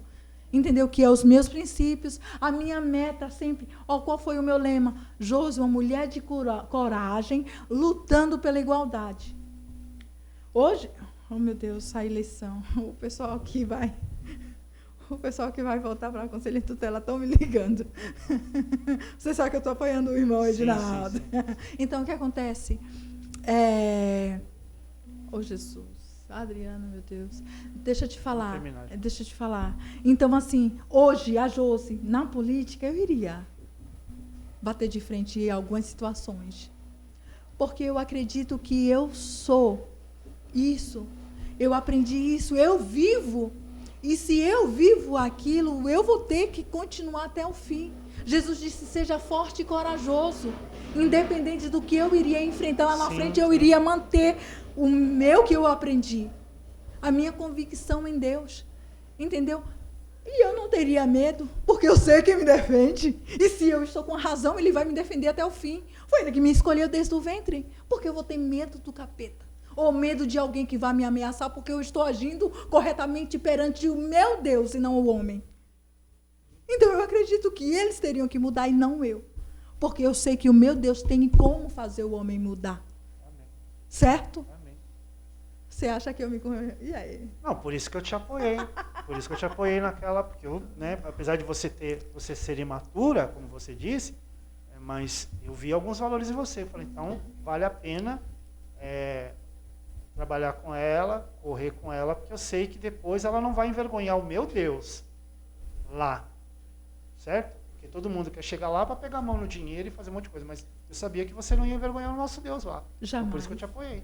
Entendeu? Que é os meus princípios, a minha meta sempre... qual foi o meu lema? Josi, uma mulher de coragem, lutando pela igualdade. Hoje, meu Deus, a eleição, o pessoal que vai voltar para a Conselho de Tutela estão me ligando. Você sabe que eu estou apoiando o irmão Edinaldo. Sim. Então, o que acontece? Jesus, Adriana, meu Deus. Deixa eu te falar. Então, assim, hoje, a Josi, na política, eu iria bater de frente em algumas situações. Porque eu acredito que eu sou isso. Eu aprendi isso, eu vivo. E se eu vivo aquilo, eu vou ter que continuar até o fim. Jesus disse, seja forte e corajoso. Independente do que eu iria enfrentar lá na frente, eu iria manter o meu que eu aprendi. A minha convicção em Deus. Entendeu? E eu não teria medo, porque eu sei quem me defende. E se eu estou com razão, ele vai me defender até o fim. Foi ele que me escolheu desde o ventre. Porque eu vou ter medo do capeta. Ou medo de alguém que vai me ameaçar porque eu estou agindo corretamente perante o meu Deus e não o homem. Então, eu acredito que eles teriam que mudar e não eu. Porque eu sei que o meu Deus tem como fazer o homem mudar. Amém. Certo? Amém. Você acha que eu me... E aí? Não, por isso que eu te apoiei. Por isso que eu te apoiei naquela... Porque eu, apesar de você ser imatura, como você disse, mas eu vi alguns valores em você. Eu falei, então, vale a pena... trabalhar com ela, correr com ela, porque eu sei que depois ela não vai envergonhar o meu Deus lá, certo? Porque todo mundo quer chegar lá para pegar a mão no dinheiro e fazer um monte de coisa, mas eu sabia que você não ia envergonhar o nosso Deus lá. Jamais. Por isso que eu te apoiei.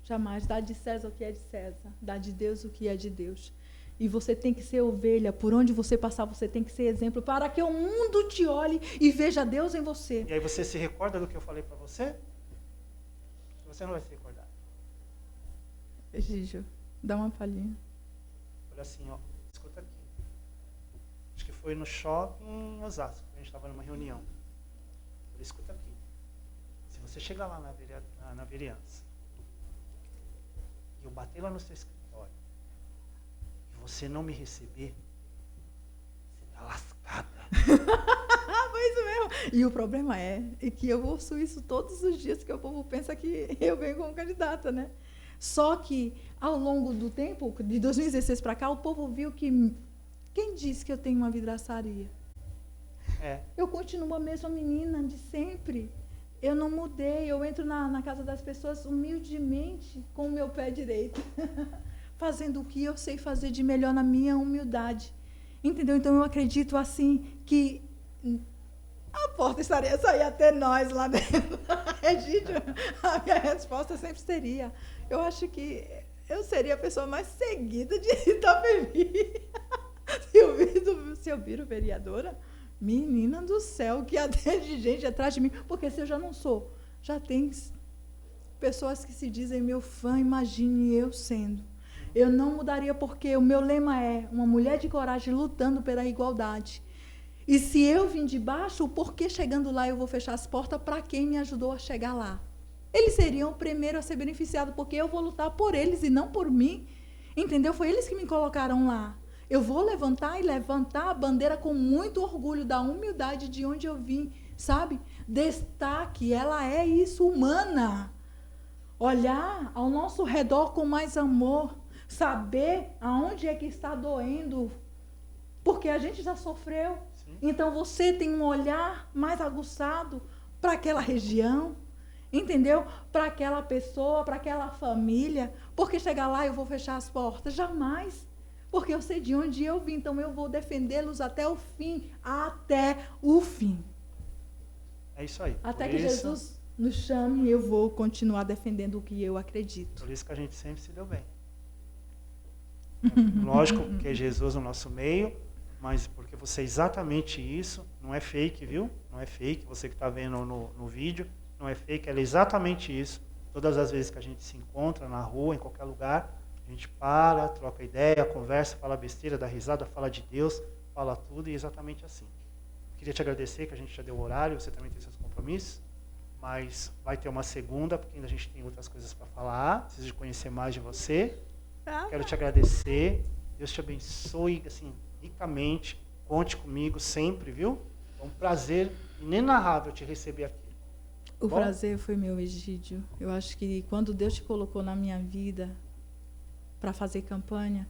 Jamais. Dá de César o que é de César. Dá de Deus o que é de Deus. E você tem que ser ovelha. Por onde você passar, você tem que ser exemplo para que o mundo te olhe e veja Deus em você. E aí você se recorda do que eu falei para você? Você não vai se recordar. Egídio, dá uma palhinha. Olha assim, ó, escuta aqui. Acho que foi no shopping em Osasco, a gente estava numa reunião. Falei, escuta aqui. Se você chegar lá na vereança e eu bater lá no seu escritório e você não me receber, você tá lascada. Foi isso mesmo. E o problema é que eu ouço isso todos os dias, que o povo pensa que eu venho como candidata, né? Só que, ao longo do tempo, de 2016 para cá, o povo viu que... Quem disse que eu tenho uma vidraçaria? Eu continuo a mesma menina de sempre. Eu não mudei. Eu entro na casa das pessoas humildemente, com o meu pé direito. Fazendo o que eu sei fazer de melhor na minha humildade. Entendeu? Então, eu acredito, assim, que a porta estaria sair até nós lá dentro. Egídio, a minha resposta sempre seria: eu acho que eu seria a pessoa mais seguida de Itapevi. Se eu viro vereadora, menina do céu, que atende gente atrás de mim. Porque se eu já não sou, já tem pessoas que se dizem meu fã, imagine eu sendo. Eu não mudaria, porque o meu lema é uma mulher de coragem lutando pela igualdade. E se eu vim de baixo, por que chegando lá eu vou fechar as portas para quem me ajudou a chegar lá? Eles seriam o primeiro a ser beneficiados, porque eu vou lutar por eles e não por mim. Entendeu? Foi eles que me colocaram lá. Eu vou levantar a bandeira com muito orgulho da humildade de onde eu vim, sabe? Destaque, ela é isso, humana. Olhar ao nosso redor com mais amor. Saber aonde é que está doendo. Porque a gente já sofreu. Sim. Então você tem um olhar mais aguçado para aquela região. Entendeu? Para aquela pessoa, para aquela família. Porque chegar lá eu vou fechar as portas? Jamais. Porque eu sei de onde eu vim, então eu vou defendê-los até o fim. Até o fim. É isso aí. Até que Jesus nos chame, eu vou continuar defendendo o que eu acredito. Por isso que a gente sempre se deu bem. Lógico que é Jesus no nosso meio, mas porque você é exatamente isso, não é fake, viu? Não é fake, você que está vendo no vídeo, não é fake, ela é exatamente isso. Todas as vezes que a gente se encontra na rua, em qualquer lugar, a gente para, troca ideia, conversa, fala besteira, dá risada, fala de Deus, fala tudo, e é exatamente assim. Queria te agradecer, que a gente já deu o horário, você também tem seus compromissos, mas vai ter uma segunda, porque ainda a gente tem outras coisas para falar, preciso de conhecer mais de você. Quero te agradecer, Deus te abençoe, assim, ricamente, conte comigo sempre, viu? É um prazer inenarrável te receber aqui. O prazer foi meu, Egídio. Eu acho que quando Deus te colocou na minha vida para fazer campanha,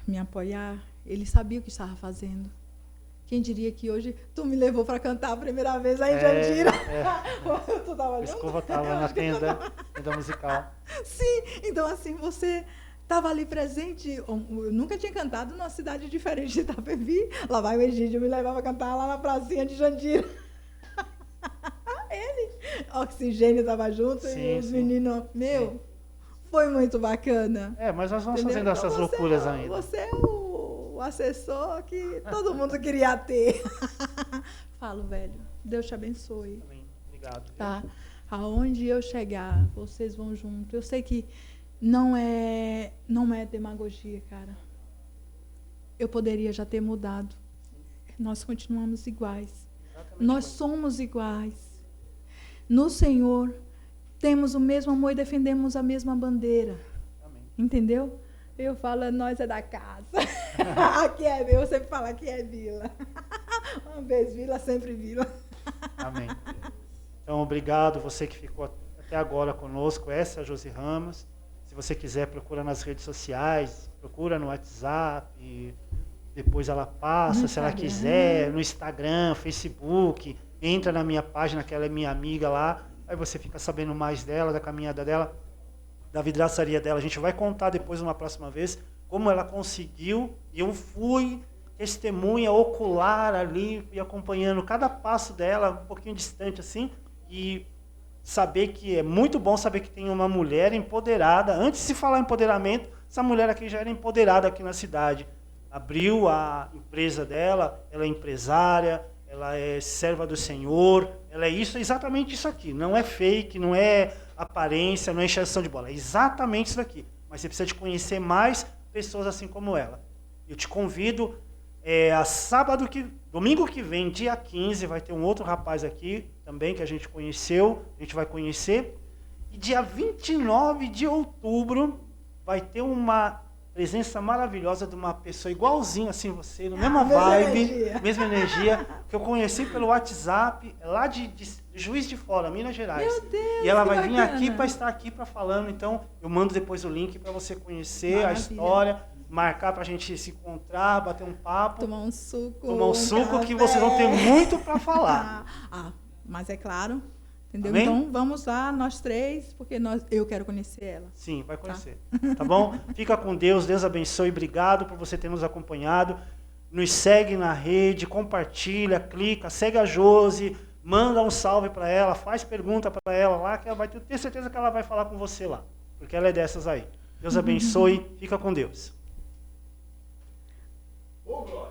me apoiar, Ele sabia o que estava fazendo. Quem diria que hoje tu me levou para cantar a primeira vez aí em Jandira? Tu estava junto? Desculpa, estava na tenda musical. Sim, então assim, você estava ali presente. Eu nunca tinha cantado numa cidade diferente de Itapevi. Lá vai o Egídio me levar para cantar lá na pracinha de Jandira. Ele, Oxigênio estava junto, sim, e os meninos, sim. Foi muito bacana. Mas nós vamos fazendo essas loucuras ainda. Você é o assessor que todo mundo queria ter. Falo, velho, Deus te abençoe. Amém. Obrigado. Tá? Aonde eu chegar, vocês vão junto. Eu sei que não é demagogia, cara. Eu poderia já ter mudado. Nós continuamos iguais. Exatamente. Nós somos iguais. No Senhor, temos o mesmo amor e defendemos a mesma bandeira. Amém. Entendeu? Eu falo, nós é da casa. Aqui é eu sempre falo, aqui é vila. Uma vez vila, sempre vila. Amém. Então, obrigado você que ficou até agora conosco. Essa é a Josi Ramos. Se você quiser, procura nas redes sociais, procura no WhatsApp, depois ela passa, se ela quiser, no Instagram, Facebook, entra na minha página, que ela é minha amiga lá, aí você fica sabendo mais dela, da caminhada dela, da vidraçaria dela. A gente vai contar depois, uma próxima vez, como ela conseguiu, e eu fui testemunha ocular ali, e acompanhando cada passo dela, um pouquinho distante assim, e saber que é muito bom saber que tem uma mulher empoderada. Antes de se falar empoderamento, essa mulher aqui já era empoderada aqui na cidade. Abriu a empresa dela, ela é empresária, ela é serva do Senhor, ela é isso, exatamente isso aqui. Não é fake, não é aparência, não é encheção de bola. É exatamente isso daqui. Mas você precisa de conhecer mais pessoas assim como ela. Eu te convido, domingo que vem, dia 15, vai ter um outro rapaz aqui também que a gente conheceu, a gente vai conhecer. E dia 29 de outubro vai ter uma presença maravilhosa de uma pessoa igualzinho assim você, na mesma vibe, mesma energia, que eu conheci pelo WhatsApp, lá de Juiz de Fora, Minas Gerais. Meu Deus, e ela vai vir bacana. aqui para estar aqui para falando, então eu mando depois o link para você conhecer Maravilha. a história, marcar para a gente se encontrar, bater um papo, Tomar um suco. tomar um suco café. que vocês vão ter muito para falar. Mas é claro, entendeu? Amém? Então vamos lá, nós três, porque eu quero conhecer ela. Sim, vai conhecer. Tá bom? Fica com Deus, Deus abençoe. Obrigado por você ter nos acompanhado. Nos segue na rede, compartilha, clica, segue a Josi, manda um salve para ela, faz pergunta para ela lá, que ela vai ter certeza que ela vai falar com você lá, porque ela é dessas aí. Deus abençoe, fica com Deus. Valeu.